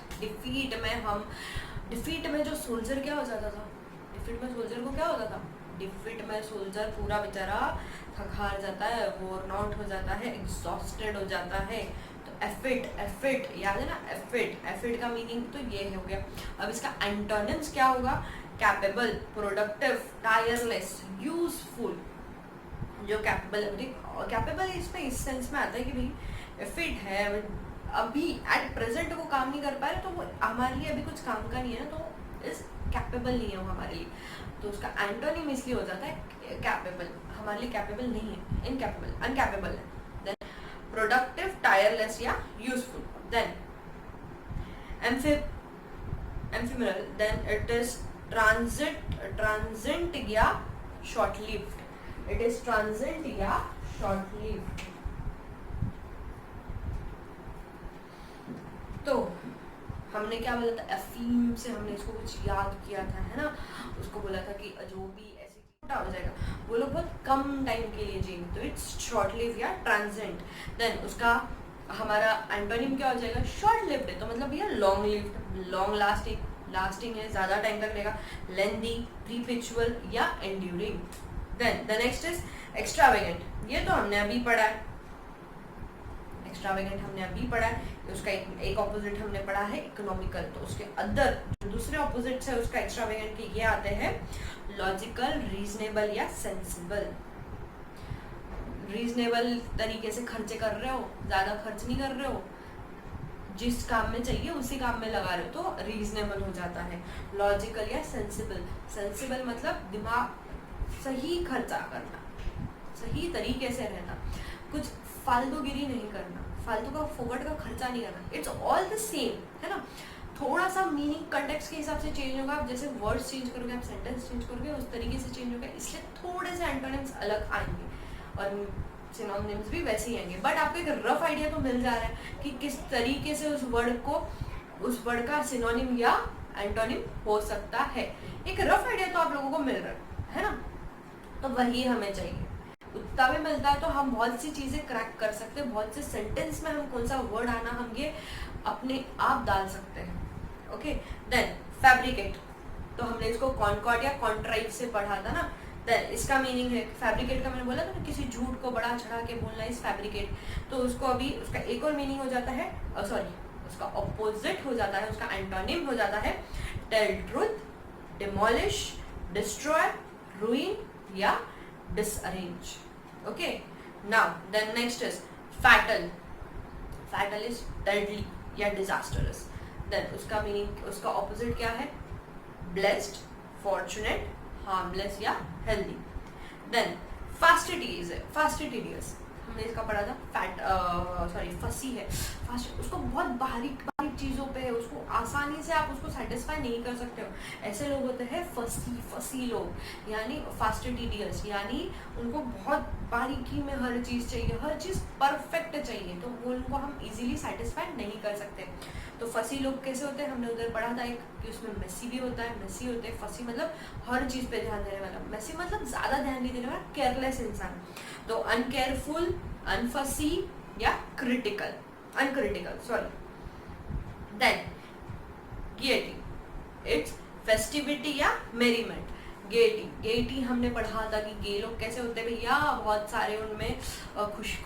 defeat में जो सोल्जर क्या हो जाता था, डिफीट में सोल्जर को क्या होता था, डिफीट में सोल्जर पूरा बेचारा थक हार जाता है, वोर्न आउट हो जाता है, एग्जॉस्टेड हो जाता है। एफिट याद है ना, एफिट का मीनिंग तो ये हो गया। अब इसका एंटोनिम्स क्या होगा, कैपेबल, प्रोडक्टिव, टायरलेस, यूजफुल। जो कैपेबल इसमें इस सेंस में आता है कि भाई एफिट है, अभी एट प्रेजेंट वो काम नहीं कर पा रहे, तो वो हमारे लिए अभी कुछ काम का नहीं है ना, तो इस कैपेबल नहीं है वो हमारे लिए। तो उसका एंटोनिम इसलिए हो जाता है कैपेबल, हमारे लिए कैपेबल नहीं है, इनकैपेबल, अनकैपेबल है। प्रोडक्टिव, टायरलेस या useful. Then ephemeral, then it is transient या short lived, it is transient या शॉर्ट लिव्ड। तो हमने क्या बोला था, एफीम से हमने इसको कुछ याद किया था, है ना, उसको बोला था कि जो भी हो जाएगा वो लोग बहुत कम टाइम के लिए जिएंगे, तो इट्स शॉर्ट लिव या ट्रांजिएंट। देन उसका हमारा एंटोनिम क्या हो जाएगा, शॉर्ट लिव्ड है, तो मतलब भैया लॉन्ग लिव्ड, लॉन्ग लास्टिंग है, ज्यादा टाइम तक रहेगा। Lengthy, perpetual or enduring. Then the next is extravagant, ये तो हमने अभी पढ़ा है, एक्स्ट्रावेगेंट हमने अभी पढ़ा है। उसका एक ऑपोजिट हमने पढ़ा है इकोनॉमिकल, तो उसके अदर जो दूसरे ऑपोजिट्स है उसका एक्स्ट्रावेगेंट के ये आते हैं लॉजिकल, रीजनेबल या सेंसिबल। रीजनेबल तरीके से खर्चे कर रहे हो, ज्यादा खर्च नहीं कर रहे हो, जिस काम में चाहिए उसी काम में लगा रहे हो, तो रीजनेबल हो जाता है। लॉजिकल या सेंसिबल, सेंसिबल मतलब दिमाग सही खर्चा करना, सही तरीके से रहना, कुछ फालतूगिरी नहीं करना, फालतू का फोकट का खर्चा नहीं करना। इट्स ऑल द सेम, है ना, थोड़ा सा मीनिंग कंटेक्स्ट के हिसाब से चेंज होगा, आप जैसे वर्ड्स चेंज करोगे, आप सेंटेंस चेंज करोगे, उस तरीके से चेंज होगा, इसलिए थोड़े से एंटोनिम्स अलग आएंगे। और सिनोनिम्स भी वैसे ही आएंगे, बट आपको एक रफ आइडिया तो मिल जा रहा है कि किस तरीके से उस वर्ड का सिनोनिम या एंटोनिम हो सकता है। एक रफ आइडिया तो आप लोगों को मिल रहा है ना, तो वही हमें चाहिए। उतना भी मिलता है तो हम बहुत सी चीजें क्रैक कर सकते हैं, बहुत से सेंटेंस में हम कौन सा वर्ड आना हम ये अपने आप डाल सकते हैं। ओके, देन फैब्रिकेट, तो हमने इसको कॉनकॉर्ड या कॉन्ट्राइव से पढ़ा था ना। देन इसका मीनिंग है फैब्रिकेट का, मैंने बोला था ना किसी झूठ को बड़ा चढ़ा के बोलना इज फैब्रिकेट। तो उसको अभी उसका एक और मीनिंग हो जाता है, सॉरी उसका ऑपोजिट हो जाता है, उसका एंटोनिम हो जाता है tell truth, demolish, destroy, ruin या disarrange. Okay, now then next is fatal. Fatal is deadly या डिजास्टरस। देन उसका मीनिंग, उसका ऑपोजिट क्या है? ब्लेस्ड, फॉर्चुनेट, हार्मलेस या हेल्दी। देन फास्टिडियस, हमने इसका पढ़ा था फसी है। उसको बहुत बारीक चीजों पे है, उसको आसानी से आप उसको सेटिस्फाई नहीं कर सकते हो। ऐसे लोग होते हैं फसी लोग, यानी फास्टिडियस, यानी उनको बहुत बारीकी में हर चीज चाहिए, हर चीज परफेक्ट चाहिए, तो वो उनको हम इजीली सेटिस्फाई नहीं कर सकते। तो फसी लोग कैसे होते हैं? हमने उधर पढ़ा था एक कि उसमें मेसी भी होता है, मेसी होते हैं। फसी मतलब हर चीज पे ध्यान देने वाला, मेसी मतलब ज्यादा ध्यान नहीं देने वाला, केयरलेस इंसान। तो uncareful, unfussy or uncritical sorry. Then gaiety, it's festivity or merriment. Getty हमने पढ़ा था कि गे लोग कैसे होते हैं भैया, बहुत सारे उनमें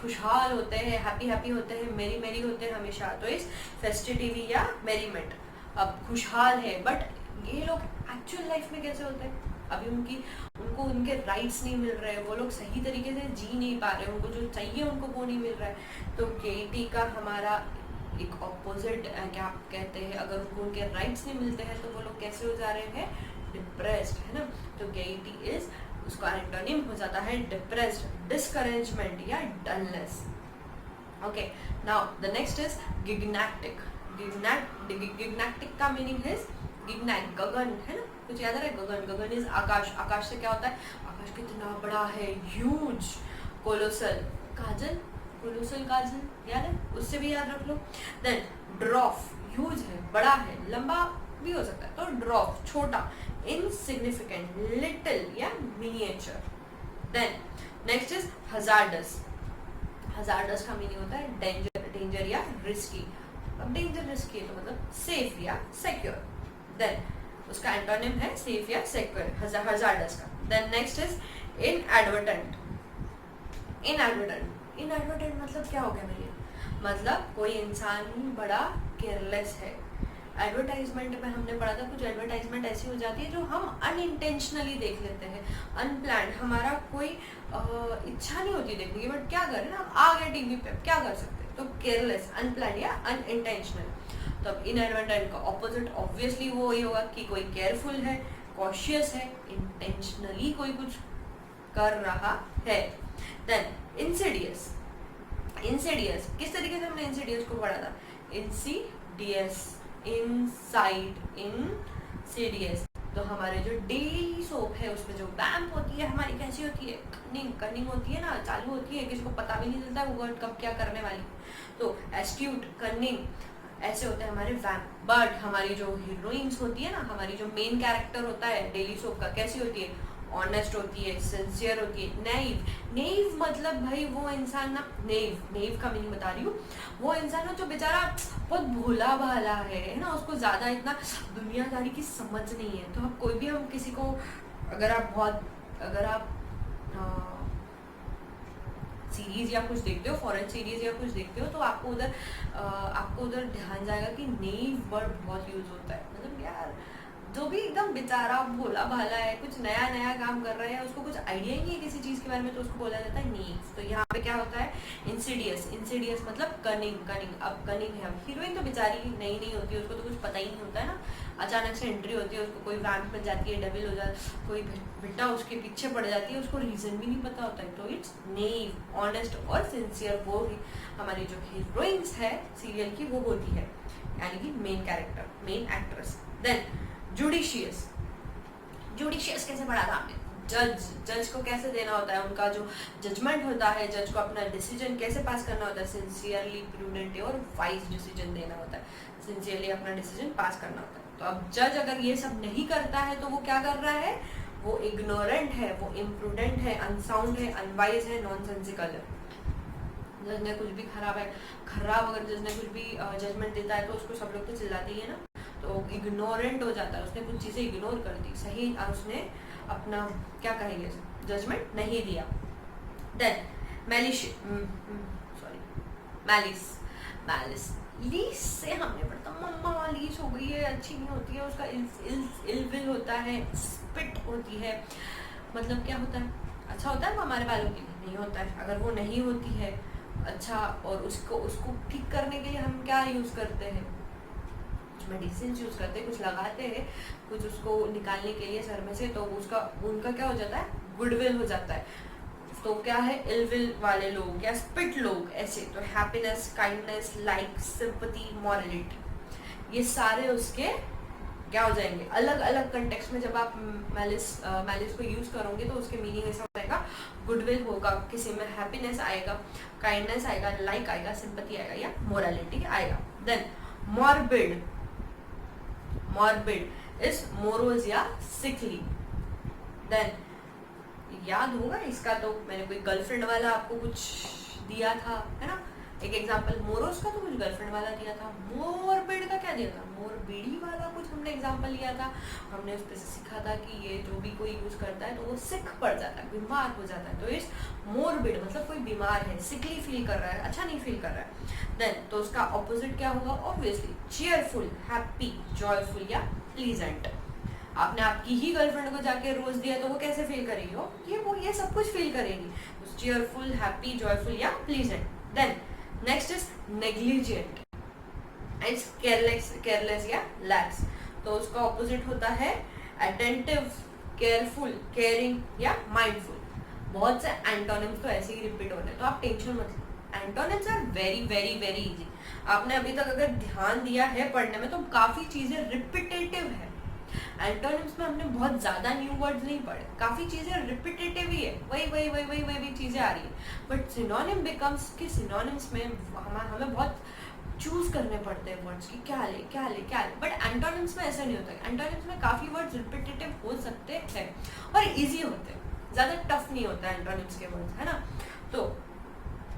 खुशहाल होते हैं, हैप्पी होते हैं, मेरी होते हैं हमेशा। तो इस फेस्टिविटी या मेरीमेंट, अब खुशहाल है, बट ये लोग एक्चुअल लाइफ में कैसे होते हैं? अभी उनको उनके राइट्स नहीं मिल रहे, वो लोग सही तरीके से जी नहीं पा रहे, उनको जो चाहिए उनको वो नहीं मिल रहा है। तो गेटी का हमारा एक ऑपोजिट क्या कहते हैं, अगर उनको उनके राइट्स नहीं मिलते हैं तो वो लोग कैसे हो जा रहे हैं? डिप्रेस्ड, है ना। तो गेटी इज, उसका एंटोनिम हो जाता है डिप्रेस्ड, डिस्करेजमेंट या dullness. Okay, now the next is gigantic. Gigantic का मीनिंग है गिग्नैक, गगन, है ना, कुछ याद आ रहा है? गगन इज आकाश। आकाश से क्या होता है? आकाश कितना बड़ा है, ह्यूज। कोलोसल, काजल, कोलोसल काजल याद है, उससे भी याद रख लो। देन ड्रॉफ, ह्यूज है, बड़ा है, लंबा भी हो सकता है, तो ड्रॉफ छोटा। Insignificant, little or miniature. Then next is hazardous. Hazardous का मीनिंग होता है डेंजर या रिस्की। अब डेंजर रिस्की है तो मतलब सेफ या सिक्योर। देन उसका एंटोनिम है सेफ या सिक्योर, हजार्डस का। Then next is inadvertent. Inadvertent मतलब क्या हो गया भैया? मतलब कोई इंसान बड़ा केयरलेस है। एडवर्टाइजमेंट में हमने पढ़ा था, कुछ एडवर्टाइजमेंट ऐसी हो जाती है जो हम अनइंटेंशनली देख लेते हैं, अनप्लान्ड, हमारा कोई इच्छा नहीं होती देखने की, बट क्या करें ना, आ गए टीवी पे, क्या कर सकते हैं? तो केयरलेस, अनप्लान्ड या अनइंटेंशनल। तो अब इनएडवर्टेंट का ऑपोजिट ऑब्वियसली वो ही होगा कि कोई केयरफुल है, कॉशियस है, इंटेंशनली कोई कुछ कर रहा है। Then insidious. किस तरीके से हमने इंसिडियस को पढ़ा था? Insidious, inside, insidious. तो हमारे जो डेली सोप है उसमें जो वैम्प होती है हमारी, कैसी होती है? कनिंग होती है ना, चालू होती है, किसी को पता भी नहीं चलता वो वर्ड कब क्या करने वाली। तो एस्ट्यूट, कनिंग, ऐसे होते हैं हमारे वैम्प। बट हमारी जो हीरोइंस होती है ना, हमारी जो मेन कैरेक्टर होता है डेली सोप का, कैसी होती है? ऑनेस्ट होती है, सिंसियर होती है, नेइव मतलब भाई वो इंसान ना, नेइव का मीनिंग बता रही हूँ, वो इंसान ना जो बेचारा बहुत भोला भाला है ना, उसको ज्यादा इतना दुनियादारी की समझ नहीं है। तो अब कोई भी हम किसी को, अगर आप सीरीज या कुछ देखते हो, फॉरेन सीरीज या कुछ देखते हो, तो आपको उधर ध्यान जाएगा कि नेइव वर्ड बहुत यूज होता है। मतलब यार जो भी एकदम बेचारा भोला भाला है, कुछ नया काम कर रहा है, उसको कुछ आइडिया ही नहीं है किसी चीज के बारे में, तो उसको बोला जाता है नेइव। तो यहाँ पे क्या होता है? इंसिडियस मतलब कनिंग। अब कनिंग है, अब हीरोइन तो बेचारी नई होती है, उसको तो कुछ पता ही नहीं होता है ना, अचानक से एंट्री होती है, उसको कोई वैम्प में जाती है, डेविल हो जाता, कोई बेटा उसके पीछे पड़ जाती है, उसको रीजन भी नहीं पता होता है। तो इट्स नेइव, ऑनेस्ट और सिंसियर। वो ही हमारी जो हीरोइंस है सीरियल की वो होती है, यानी कि main character, main actress. Then judicious कैसे पढ़ा था आपने? जज को कैसे देना होता है, उनका जो जजमेंट होता है, जज को अपना डिसीजन कैसे पास करना होता है, सिंसियरली, प्रूडेंटली और वाइज डिसीजन देना होता है, सिंसियरली अपना डिसीजन पास करना होता है। तो अब जज अगर ये सब नहीं करता है तो वो क्या कर रहा है, वो इग्नोरेंट है, वो इम्प्रूडेंट है, अनसाउंड है, अनवाइज है, नॉनसेंसिकल है। जज ने कुछ भी खराब अगर जज ने कुछ भी जजमेंट देता है तो उसको सब लोग तो चिल्लाते ही है ना, तो इग्नोरेंट हो जाता है, उसने कुछ चीज़ें इग्नोर कर दी, सही उसने अपना क्या कहेंगे जजमेंट नहीं दिया। देन मैलिस लीस से हमने पढ़ता, मम्मा लीस हो गई है, अच्छी नहीं होती है, उसका इल विल होता है, स्पिट होती है, मतलब क्या होता है, अच्छा होता है वो हमारे बालों के लिए, नहीं होता है। अगर वो नहीं होती है अच्छा, और उसको ठीक करने के लिए हम क्या यूज़ करते हैं, कुछ मेडिसिन यूज़ करते हैं, कुछ लगाते हैं, कुछ उसको निकालने के लिए सर में से, तो उनका क्या हो जाता है, गुडविल हो जाता है। तो क्या है, इलविल वाले लोग या स्पिट लोग ऐसे, तो happiness, kindness, like, sympathy, morality, ये सारे उसके क्या हो जाएंगे, अलग अलग कंटेक्स्ट में जब आप मैलिस को यूज करोगे तो उसके मीनिंग ऐसा हो जाएगा, गुडविल होगा, किसी में हैप्पीनेस आएगा, काइंडनेस आएगा, लाइक आएगा, सिंपैथी आएगा या मोरालिटी आएगा। देन मॉर्बिड इज मोरोज या सिकली। देन याद होगा इसका, तो मैंने कोई गर्लफ्रेंड वाला आपको कुछ दिया था, है ना, एक एग्जांपल मोरोस का तो कुछ गर्लफ्रेंड वाला दिया था, मोरबिड का क्या दिया था, मोरबिडी वाला कुछ हमने एग्जांपल लिया था। हमने उस पर से सीखा था कि ये जो भी कोई यूज करता है तो वो सिक पड़ जाता है, बीमार हो जाता है, तो इस मोरबिड मतलब कोई बीमार है, सिकली फील कर रहा है, अच्छा नहीं फील कर रहा है। देन तो उसका ऑपोजिट क्या होगा, obviously cheerful, happy, joyful or pleasant. आपने आपकी ही गर्लफ्रेंड को जाके रोज दिया तो वो कैसे फील करेगी, वो ये सब कुछ फील करेगी, cheerful, happy, joyful or pleasant. Then next is negligent, it's careless or lax, तो उसका ऑपोजिट होता है attentive, careful, caring or mindful. बहुत से एंटोनिम्स तो ऐसे ही रिपीट होते हैं, तो आप टेंशन मत लो, antonyms are very very very easy. आपने अभी तक अगर ध्यान दिया है पढ़ने में तो काफी चीजें रिपीटेटिव है, एंटोनिम्स में हमने बहुत ज्यादा न्यू वर्ड्स नहीं पढ़े, काफी चीजें रिपीटेटिव ही है, वही चीजें आ रही है। बट सिनोनिम बिकम्स कि सिनोनिम्स में हमें बहुत चूज करने पड़ते हैं वर्ड्स की, क्या ले। बट एंटोनिम्स में ऐसा नहीं होता, एंटोनिम्स में काफी वर्ड्स रिपीटेटिव हो सकते हैं और इजी होते हैं, ज्यादा टफ नहीं होता है एंटोनिम्स के वर्ड्स, है ना, तो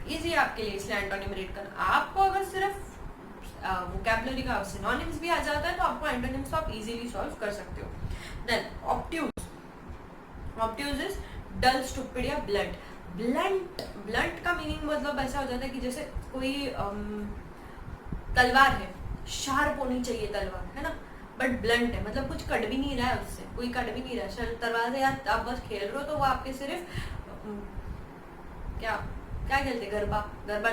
इजी आपके लिए, इसलिए एंटोनिम रीड करना। आपको अगर सिर्फ वोकैबुलरी का सिनोनिम्स भी आ जाता है तो आपको एंटोनिम्स तो आप इजीली सॉल्व कर सकते हो। Then obtuse is dull, stupid or blunt. Blunt का मीनिंग मतलब ऐसा हो जाता है कि जैसे कोई तलवार है, शार्प होनी चाहिए तलवार, है ना, बट ब्लंट है, मतलब कुछ कट भी नहीं रहा है उससे, कोई कट भी नहीं रहा है तलवार से, यार आप बस खेल रहे हो तो वो आपके सिर्फ क्या खेलते, गरबा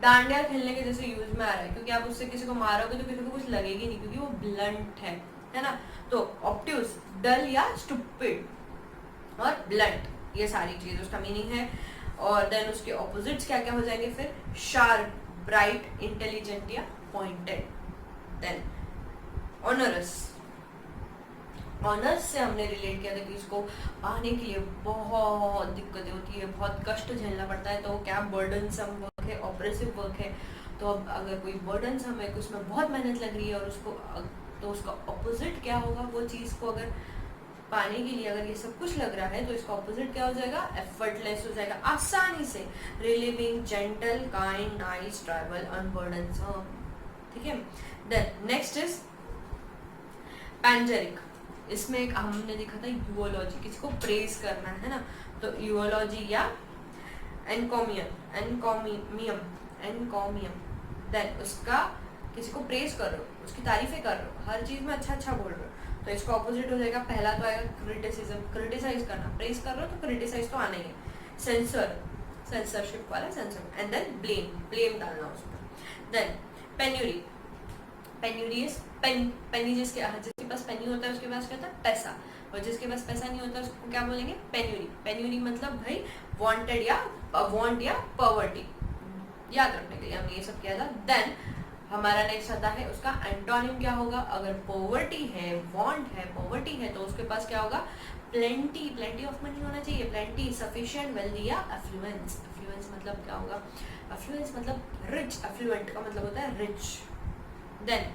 डांडिया खेलने के जैसे यूज में आ रहा है, क्योंकि आप उससे किसी को मारोगे तो किसी को कुछ लगेगी नहीं, क्योंकि वो ब्लंट है ना। तो ऑब्ट्यूज, डल या स्टूपिड और ब्लंट, ये सारी चीज उसका मीनिंग है। और देन उसके ऑपोजिट्स क्या क्या हो जाएंगे फिर, शार्प, ब्राइट, इंटेलिजेंट या पॉइंटेड। देन ऑनर्स से हमने रिलेट किया था कि इसको पाने के लिए बहुत दिक्कतें होती है, बहुत कष्ट झेलना पड़ता है, तो क्या बर्डनसम वर्क है, ऑपरेसिव वर्क है। तो अब अगर कोई बर्डनसम है, उसमें बहुत मेहनत लग रही है और तो उसका ऑपोजिट क्या होगा, वो चीज़ को अगर पाने के लिए अगर ये सब कुछ लग रहा है तो इसका ऑपोजिट क्या हो जाएगा, एफर्टलेस हो जाएगा, आसानी से, relieving, gentle, kind, nice, travel, unburdensome, ठीक है। देन नेक्स्ट इज पैंजेरिक, इसमें एक हमने देखा था यूओलॉजी, किसी को प्रेज करना है ना, तो यूओलॉजी या एनकॉमियम। देन उसका किसी को प्रेज कर रहे हो, उसकी तारीफें कर रहे हो, हर चीज में अच्छा बोल रहे हो, तो इसका ऑपोजिट हो जाएगा, पहला तो आएगा क्रिटिसिज्म, क्रिटिसाइज करना, प्रेज कर रहे हो तो क्रिटिसाइज तो आना ही है, सेंसरशिप वाला सेंसर, एंड देन ब्लेम डालना उस पर। देन पेन्यूरी इज पेनी, जिसके पास पेनी होता है उसके पास क्या होता है, पैसा, और जिसके पास पैसा नहीं होता उसको क्या बोलेंगे, पेन्यूरी मतलब भाई वांट या पॉवर्टी, याद रखने के लिए हमने ये सब किया था। देन हमारा नेक्स्ट आता है उसका एंटोनिम क्या होगा। अगर पॉवर्टी है, वांट है, पॉवर्टी है तो उसके पास क्या होगा, प्लेंटी, प्लेंटी ऑफ मनी होना चाहिए, प्लेंटी, सफिशिएंट, वेल्दी या अफ्लुएंस। अफ्लुएंस मतलब क्या होगा, अफ्लुएंस मतलब रिच, अफ्लुएंट का मतलब होता है rich. Then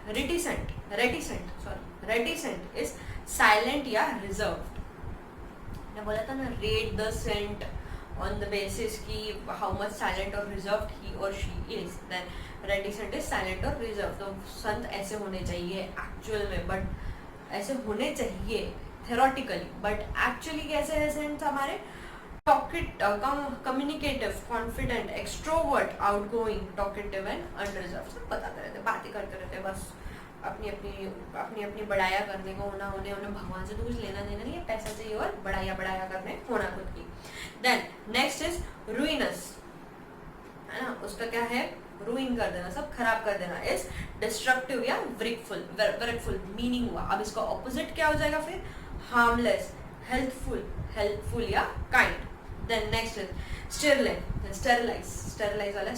reticent, reticent is silent or reserved. मैं बोला था ना, rate the cent on the basis की हाउ मच साइलेंट और रिजर्व्ड ही और she is. Then reticent is silent और रिजर्व। तो संत ऐसे होने चाहिए एक्चुअल में, बट ऐसे होने चाहिए थेरोटिकली, बट एक्चुअली कैसे है सेंट्स हमारे, communicative, confident, extrovert, outgoing, talkative and unreserved. सब बताते रहते, बातें करते रहते, बस अपनी बड़ाया करने को होना, उन्हें भगवान से तो कुछ लेना देना नहीं है, पैसा चाहिए और बड़ाया करने होना खुद की। देन नेक्स्ट इज रुइनस, है ना, उसका क्या है, रूइन कर देना, सब खराब कर देना, इज डिस्ट्रक्टिव या वृकफुल मीनिंग हुआ। अब इसका ऑपोजिट क्या हो जाएगा फिर, harmless, helpful or kind. Then next is sterilise वाला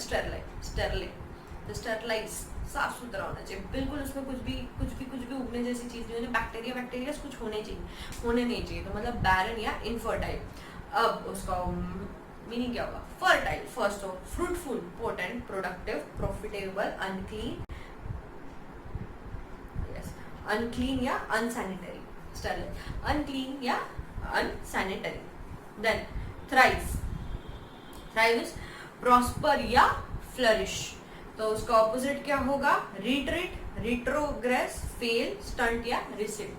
स्टेरिलाइज, साफ सुथरा होना चाहिए बिल्कुल, उसमें कुछ भी उगने जैसी चीज नहीं होनी, बैक्टीरिया कुछ होने नहीं चाहिए, तो मतलब बैरन या इनफर्टाइल। अब उसका मीनिंग क्या होगा, फर्टाइल, फर्स्ट हो, fruitful, potent, productive, profitable, unclean या अनसैनिटरी, स्टेरिलाइज, अनक्लीन या unsanitary. Then thrive is prosper या फ्लरिश, तो उसका ऑपोजिट क्या होगा, रिट्रीट, रिट्रोग्रेस, फेल, स्टंट या रिसिड।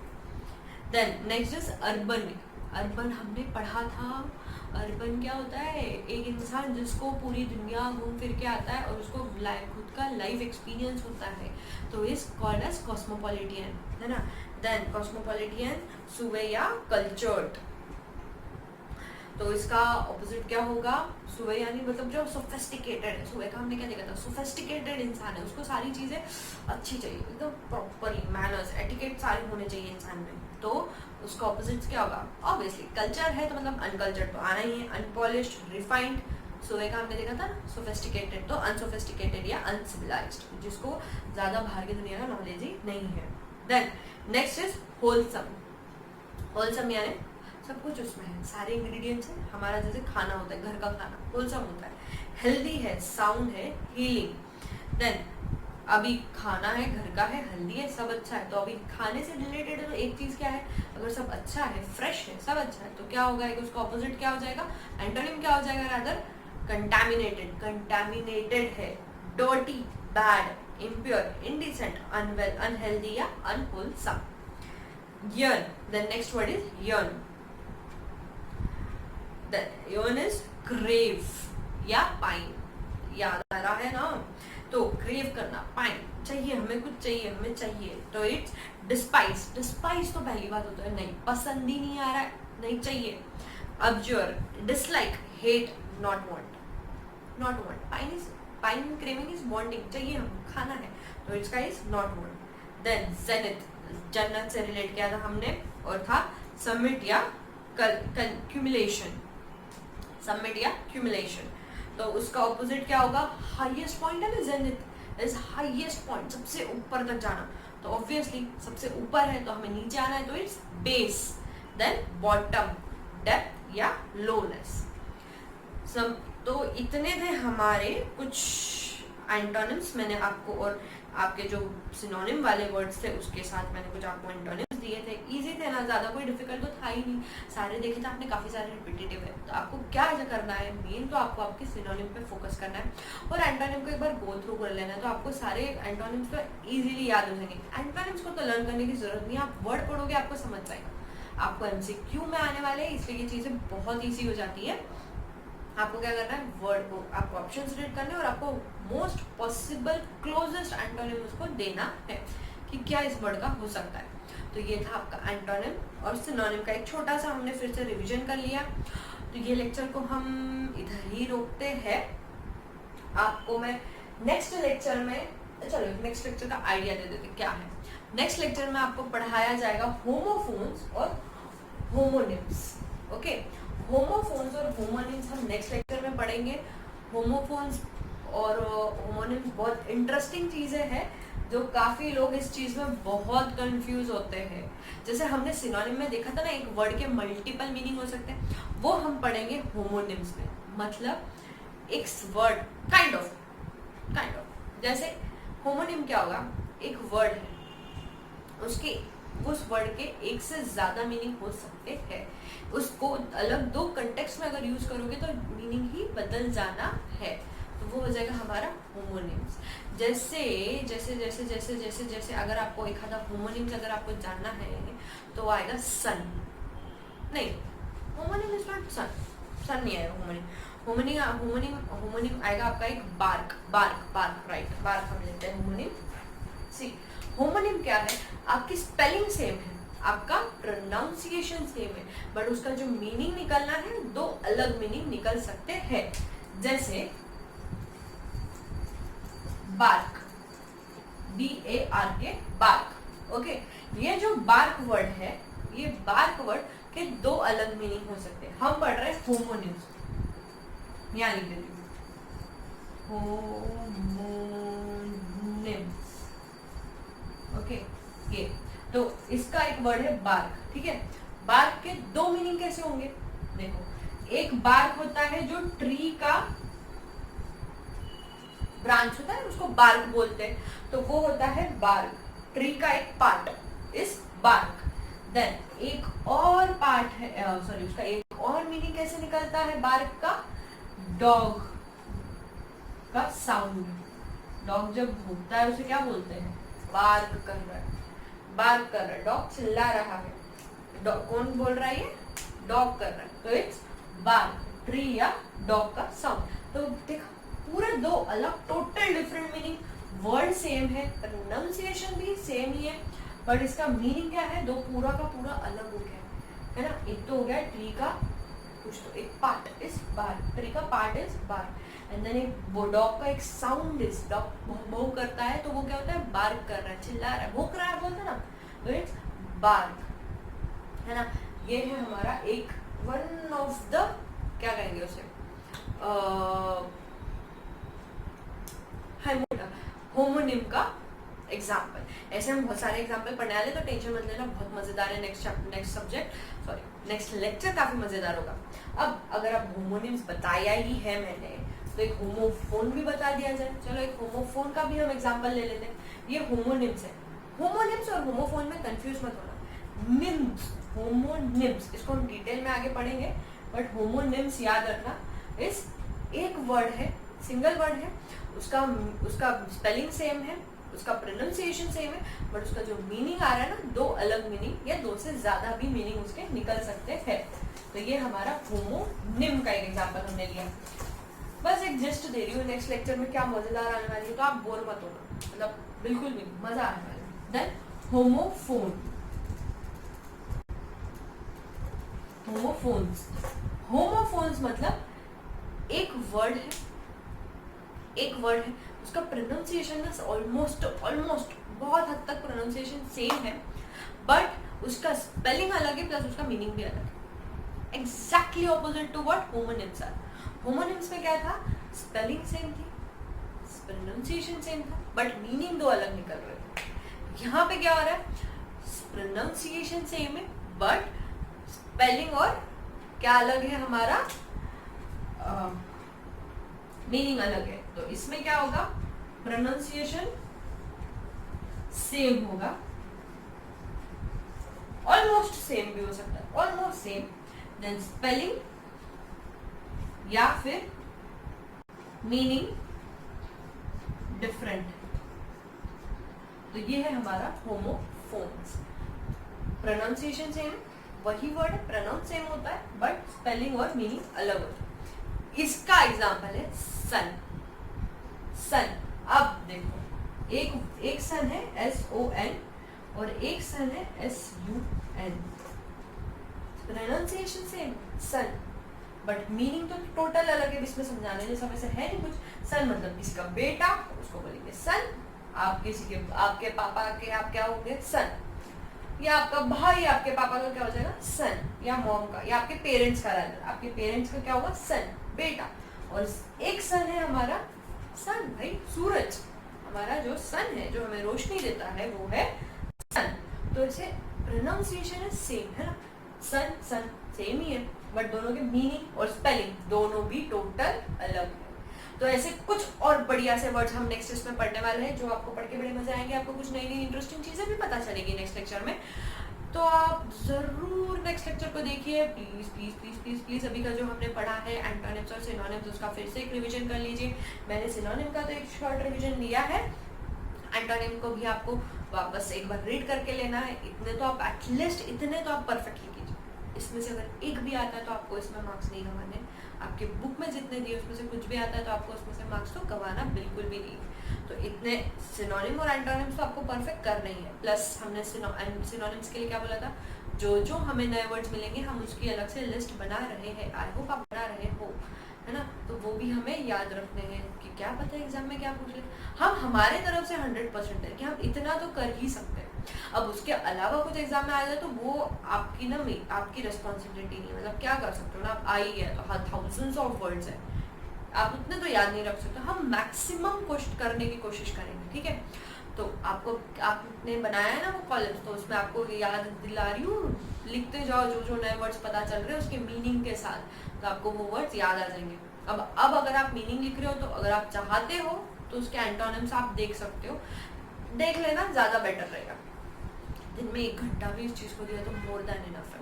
देन नेक्स्ट इज अर्बन हमने पढ़ा था, अर्बन क्या होता है, एक इंसान जिसको पूरी दुनिया घूम फिर के आता है और उसको खुद का लाइफ एक्सपीरियंस होता है, तो इज कॉल्ड एज कॉस्मोपॉलिटियन, है ना। देन कॉस्मोपॉलिटियन, सुवे या कल्चर्ड, तो इसका ऑपोजिट क्या होगा, सुवे यानी मतलब जो सोफिस्टिकेटेड है, सुवे का हमने क्या देखा था, सोफिस्टिकेटेड इंसान है, उसको सारी चीजें अच्छी चाहिए, एकदम प्रॉपरली, मैनर्स, एटिकेट सारे होने चाहिए इंसान में, तो उसका ऑपोजिट क्या होगा, ऑब्वियसली कल्चर है तो मतलब अनकल्चर्ड तो आना ही है, अनपॉलिश्ड, रिफाइंड, सुवे का हमने देखा था सोफिस्टिकेटेड, तो अनसोफिस्टिकेटेड या अनसिविलाइज्ड, जिसको ज्यादा बाहर की दुनिया का नॉलेज ही नहीं है। देन नेक्स्ट इज होलसम यानी सब कुछ उसमें है, सारे इंग्रेडिएंट्स हैं, हमारा जैसे खाना होता है, घर का खाना होलसम होता है, हेल्दी है, साउंड है, हीलिंग। देन अभी खाना है, घर का है, हेल्दी है, सब अच्छा है, तो अभी खाने से रिलेटेड है तो एक चीज क्या है, अगर सब अच्छा है, फ्रेश है, सब अच्छा है, तो क्या होगा, उसका ऑपोजिट क्या हो जाएगा, एंटोनिम क्या हो जाएगा, रादर कंटामिनेटेड है, dirty, bad, impure, indecent, unwell, unhealthy या unwholesome. Yearn, then next word is yearn, yearn is crave या पाइन, याद आ रहा है ना, तो क्रेव करना, पाइन, चाहिए हमें, कुछ चाहिए हमें चाहिए, तो इट्स डिस्पाइस तो पहली बात होता है नहीं, पसंद ही नहीं आ रहा है, नहीं चाहिए। Abjure, dislike, hate, not want, pine craving is wanting, चाहिए हम, खाना है, तो इसका is not want. Then zenith, जन्नत से रिलेट किया था हमने, और था समिट या क्यूमुलेशन, तो उसका ऑपोजिट क्या होगा, हाईएस्ट पॉइंट है ना, जेनिथ इज हाईएस्ट पॉइंट, सबसे ऊपर तक जाना, तो ऑब्वियसली सबसे ऊपर है तो हमें नीचे आना है, तो it's base. Then bottom, depth or lowness. तो इतने थे हमारे कुछ एंटोनिम्स, मैंने आपको और आपके जो सिनोनिम वाले वर्ड्स थे उसके साथ मैंने कुछ आपको एंटोनिम्स दिए थे, इजी थे ना, ज्यादा कोई डिफिकल्ट तो था ही नहीं, सारे देखे थे आपने, काफी सारे रिपीटेटिव है, तो आपको क्या करना है, मेन तो आपको आपके सिनोनिम पे फोकस करना है और एंटोनिम को एक बार गो थ्रू कर लेना है, तो आपको सारे एंटोनिम्स तो इजीली याद हो जाएंगे। एंटोनिम्स को तो लर्न करने की जरूरत नहीं है, आप वर्ड पढ़ोगे आपको समझ जाएगा, आपको एमसीक्यू में आने वाले हैं, इसलिए ये चीजें बहुत ईजी हो जाती है। आपको क्या करना है, वर्ड को आपको ऑप्शंस रीड करने और आपको मोस्ट पॉसिबल क्लोजेस्ट एंटोनिम उसको देना है कि क्या इस वर्ड का हो सकता है। तो ये था आपका एंटोनिम और सिनोनिम का एक छोटा सा हमने फिर से रिवीजन कर लिया। तो ये लेक्चर को हम इधर ही रोकते हैं, आपको मैं नेक्स्ट लेक्चर में, चलो नेक्स्ट लेक्चर का आइडिया दे देते क्या है। नेक्स्ट लेक्चर में आपको पढ़ाया जाएगा होमोफोन्स और होमोनिम्स। ओके, होमोफोन्स और होमोनिम्स हम नेक्स्ट लेक्चर में पढ़ेंगे। होमोफोन्स और होमोनिम्स बहुत इंटरेस्टिंग चीजें हैं जो काफी लोग इस चीज में बहुत कंफ्यूज होते हैं। जैसे हमने सिनोनिम में देखा था ना, एक वर्ड के मल्टीपल मीनिंग हो सकते हैं, वो हम पढ़ेंगे होमोनिम्स में। मतलब एक वर्ड काइंड ऑफ जैसे होमोनिम क्या होगा, एक वर्ड है, उसके उस वर्ड के एक से ज्यादा मीनिंग हो सकते हैं, उसको अलग दो कंटेक्स्ट में अगर यूज करोगे तो मीनिंग ही बदल जाना है, तो वो हो जाएगा हमारा होमोनिम्स। जैसे जैसे जैसे जैसे जैसे जैसे अगर आपको एक आधा होमोनिम्स अगर आपको जानना है तो आएगा सन, नहीं होमोनिम इज नॉट सन, सन नहीं आएगा होमोनिम। होमोनिम आएगा आपका एक बार्क, राइट, बार्क हम लेते हैं होमोनिम। सी होमोनिम क्या है, आपकी स्पेलिंग सेम है, आपका प्रोनाउंसिएशन सेम है, बट उसका जो मीनिंग निकलना है दो अलग मीनिंग निकल सकते हैं। जैसे बार्क, BARK, बार्क, ओके। ये जो बार्क वर्ड है, ये बार्क वर्ड के दो अलग मीनिंग हो सकते हैं। हम पढ़ रहे हैं होमोनिम्स, यहाँ लिख देती हूँ होमोनिम्स, ओके। ये तो इसका एक वर्ड है बार्क, ठीक है। बार्क के दो मीनिंग कैसे होंगे, देखो, एक बार्क होता है जो ट्री का ब्रांच होता है, उसको बार्क बोलते हैं, तो वो होता है बार्क, ट्री का एक पार्ट इस बार्क। देन एक और पार्ट है, सॉरी, उसका एक और मीनिंग कैसे निकलता है बार्क का, डॉग का साउंड। डॉग जब भूखता है उसे क्या बोलते हैं, बार्क कर रहा है, बार्क कर रहा है, डॉग चिल्ला रहा है, कौन बोल रहा है, ये डॉग कर रहा है, तो इट्स बार्क, ट्री या डॉग का साउंड। तो देखो पूरे दो अलग total different meaning, word same है, प्रोनाउंसिएशन भी सेम ही है, बट इसका मीनिंग क्या है, दो पूरा का पूरा अलग हो गया है ना। एक तो हो गया ट्री का कुछ, तो एक पार्ट इज बार्क, ट्री का part is bark, and then एक डॉग का एक साउंड इज, डॉग भौ करता है तो वो क्या होता है, बार्क कर रहा है, चिल्ला रहा है, भौंक रहा है बोलते ना, तो इट्स बार्क, है ना। ये है हमारा एक वन ऑफ द, क्या कहेंगे उसे, होमोनिम का एग्जाम्पल। ऐसे हम बहुत सारे एग्जाम्पल पढ़ने वाले, तो टेंशन मत लेना, बहुत मजेदार है। Next subject, sorry next lecture काफी मजेदार होगा। अब अगर आप होमोनिम्स बताया ही है मैंने, तो एक होमोफोन भी बता दिया जाए। चलो एक होमोफोन का भी हम एग्जाम्पल ले लेते हैं। ये होमोनिम्स है, होमोनिम्स और होमोफोन में कंफ्यूज मत होना। निम्स, होमोनिम्स, इसको हम डिटेल में आगे पढ़ेंगे, बट होमोनिम्स याद रखना, इस एक वर्ड है, सिंगल वर्ड है, उसका स्पेलिंग सेम है, उसका प्रोनाउंसिएशन सेम है, बट उसका जो मीनिंग आ रहा है ना, दो अलग मीनिंग या दो से ज्यादा भी मीनिंग उसके निकल सकते हैं। तो ये हमारा होमोनिम का एक एग्जांपल हमने लिया। बस एक जिस्ट दे रही हूँ, नेक्स्ट लेक्चर में क्या मजेदार आने वाली है, तो आप बोर मत होना, मतलब बिल्कुल भी मजा आने वाला है। देन होमोफोन, होमोफोन्स, होमोफोन्स मतलब एक वर्ड है, उसका प्रोनाउंसिएशन ना ऑलमोस्ट बहुत हद तक प्रोनाउंसिएशन सेम है, बट उसका स्पेलिंग अलग है, प्लस उसका मीनिंग भी अलग है। Exactly opposite to what homonyms are. Homonyms में क्या था, स्पेलिंग सेम थी, प्रोनाउंसिएशन सेम था, बट मीनिंग दो अलग निकल रहे थे। यहाँ पे क्या हो रहा है, प्रोनाउंसिएशन सेम है, बट स्पेलिंग और क्या अलग है, हमारा मीनिंग अलग है। तो इसमें क्या होगा, प्रोनाउंसिएशन सेम होगा, ऑलमोस्ट सेम भी हो सकता है, ऑलमोस्ट सेम, देन स्पेलिंग या फिर मीनिंग डिफरेंट। तो ये है हमारा होमोफोन्स। प्रोनाउंसिएशन सेम, वही वर्ड है, प्रोनाउंस सेम होता है, बट स्पेलिंग और मीनिंग अलग होता है। इसका एग्जाम्पल है सन, सन। अब देखो, एक सन है SON और एक सन है SUN, pronunciation same sun, but meaning तो टोटल अलग है। इसमें समझाने जैसा वैसे है नहीं कुछ। सन मतलब किसी का बेटा, उसको बोलेंगे सन। आप किसी के, आपके पापा के आप क्या होंगे, सन। या आपका भाई आपके पापा का क्या हो जाएगा, सन, या मॉम का, या आपके पेरेंट्स का, आपके पेरेंट्स का क्या होगा, सन, बेटा। और एक सन है हमारा सन भाई, सूरज, हमारा जो सन है, जो हमें रोशनी देता है, वो है सन। तो इसे प्रोनाउंसिएशन है सेम, है ना, सन सन सेम ही है, बट दोनों के मीनिंग और स्पेलिंग दोनों भी टोटल अलग है। तो ऐसे कुछ और बढ़िया से वर्ड्स हम नेक्स्ट इसमें पढ़ने वाले हैं, जो आपको पढ़ के बड़े मजे आएंगे, आपको कुछ नई नई इंटरेस्टिंग चीजें भी पता चलेगी नेक्स्ट लेक्चर में। तो आप जरूर नेक्स्ट लेक्चर को देखिए, please please please please please. अभी का जो हमने पढ़ा है एंटोनिम्स और सिनोनिम्स, उसका फिर से एक रिवीजन कर लीजिए। मैंने सिनोनिम का तो एक शॉर्ट रिवीजन लिया है, एंटोनिम को भी आपको वापस एक बार रीड करके लेना है। इतने तो आप एटलीस्ट इतने तो आप परफेक्टली कीजिए। इसमें से अगर एक भी आता है तो आपको इसमें मार्क्स नहीं गंवाने। आपके बुक में जितने दिए उसमें से कुछ भी आता है तो आपको उसमें से मार्क्स तो गंवाना बिल्कुल भी नहीं। तो इतने सिनोनिम और एंटोनिम्स तो आपको परफेक्ट करना ही है। प्लस हमने सिनोनिम्स के लिए क्या बोला था, जो जो हमें नए वर्ड्स मिलेंगे हम उसकी अलग से लिस्ट बना रहे हैं। आई होप आप बना रहे हो, है ना। तो वो भी हमें याद रखने हैं कि क्या पता है एग्जाम में क्या पूछ ले। हम हमारे तरफ से 100% है कि हम इतना तो कर ही सकते हैं। अब उसके अलावा कुछ एग्जाम में आ जाए तो वो आपकी ना आपकी रिस्पॉन्सिबिलिटी नहीं, मतलब क्या कर सकते हो ना, आप आई है तो थाउजेंड्स ऑफ वर्ड्स है, आप उतने तो याद नहीं रख सकते। हम मैक्सिमम करने की कोशिश करेंगे, ठीक है। तो आपको आपने बनाया है ना वो कॉलम्स, तो उसमें आपको याद दिला रही हूँ, लिखते जाओ जो जो नए वर्ड्स पता चल रहे हैं उसके मीनिंग के साथ, तो आपको वो वर्ड्स याद आ जाएंगे। अब अगर आप मीनिंग लिख रहे हो तो अगर आप चाहते हो तो उसके एंटोनिम्स आप देख सकते हो, देख लेना ज़्यादा बेटर रहेगा। दिन में 1 घंटा भी इस चीज़ को दिया तो मोर देन इनफ है।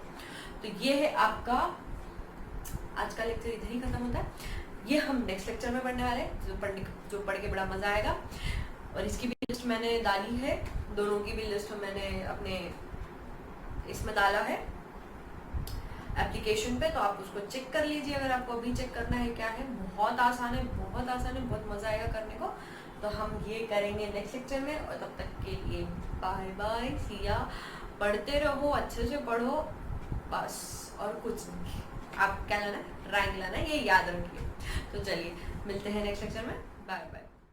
तो ये है आपका आज का लेक्चर, इधर ही खत्म होता है। ये हम नेक्स्ट लेक्चर में पढ़ने वाले हैं, जो पढ़ के बड़ा मजा आएगा। और इसकी भी लिस्ट मैंने डाली है, दोनों की भी लिस्ट मैंने अपने इसमें डाला है एप्लीकेशन पे, तो आप उसको चेक कर लीजिए अगर आपको अभी चेक करना है क्या है। बहुत आसान है, बहुत आसान है, बहुत मजा आएगा करने को। तो हम ये करेंगे नेक्स्ट लेक्चर में, और तब तक के लिए बाय बाय, सिया। पढ़ते रहो, अच्छे से पढ़ो बस, और कुछ नहीं। आप क्या लाना है, रैंक लाना है, ये याद रखिए। तो चलिए मिलते हैं नेक्स्ट लेक्चर में, बाय बाय।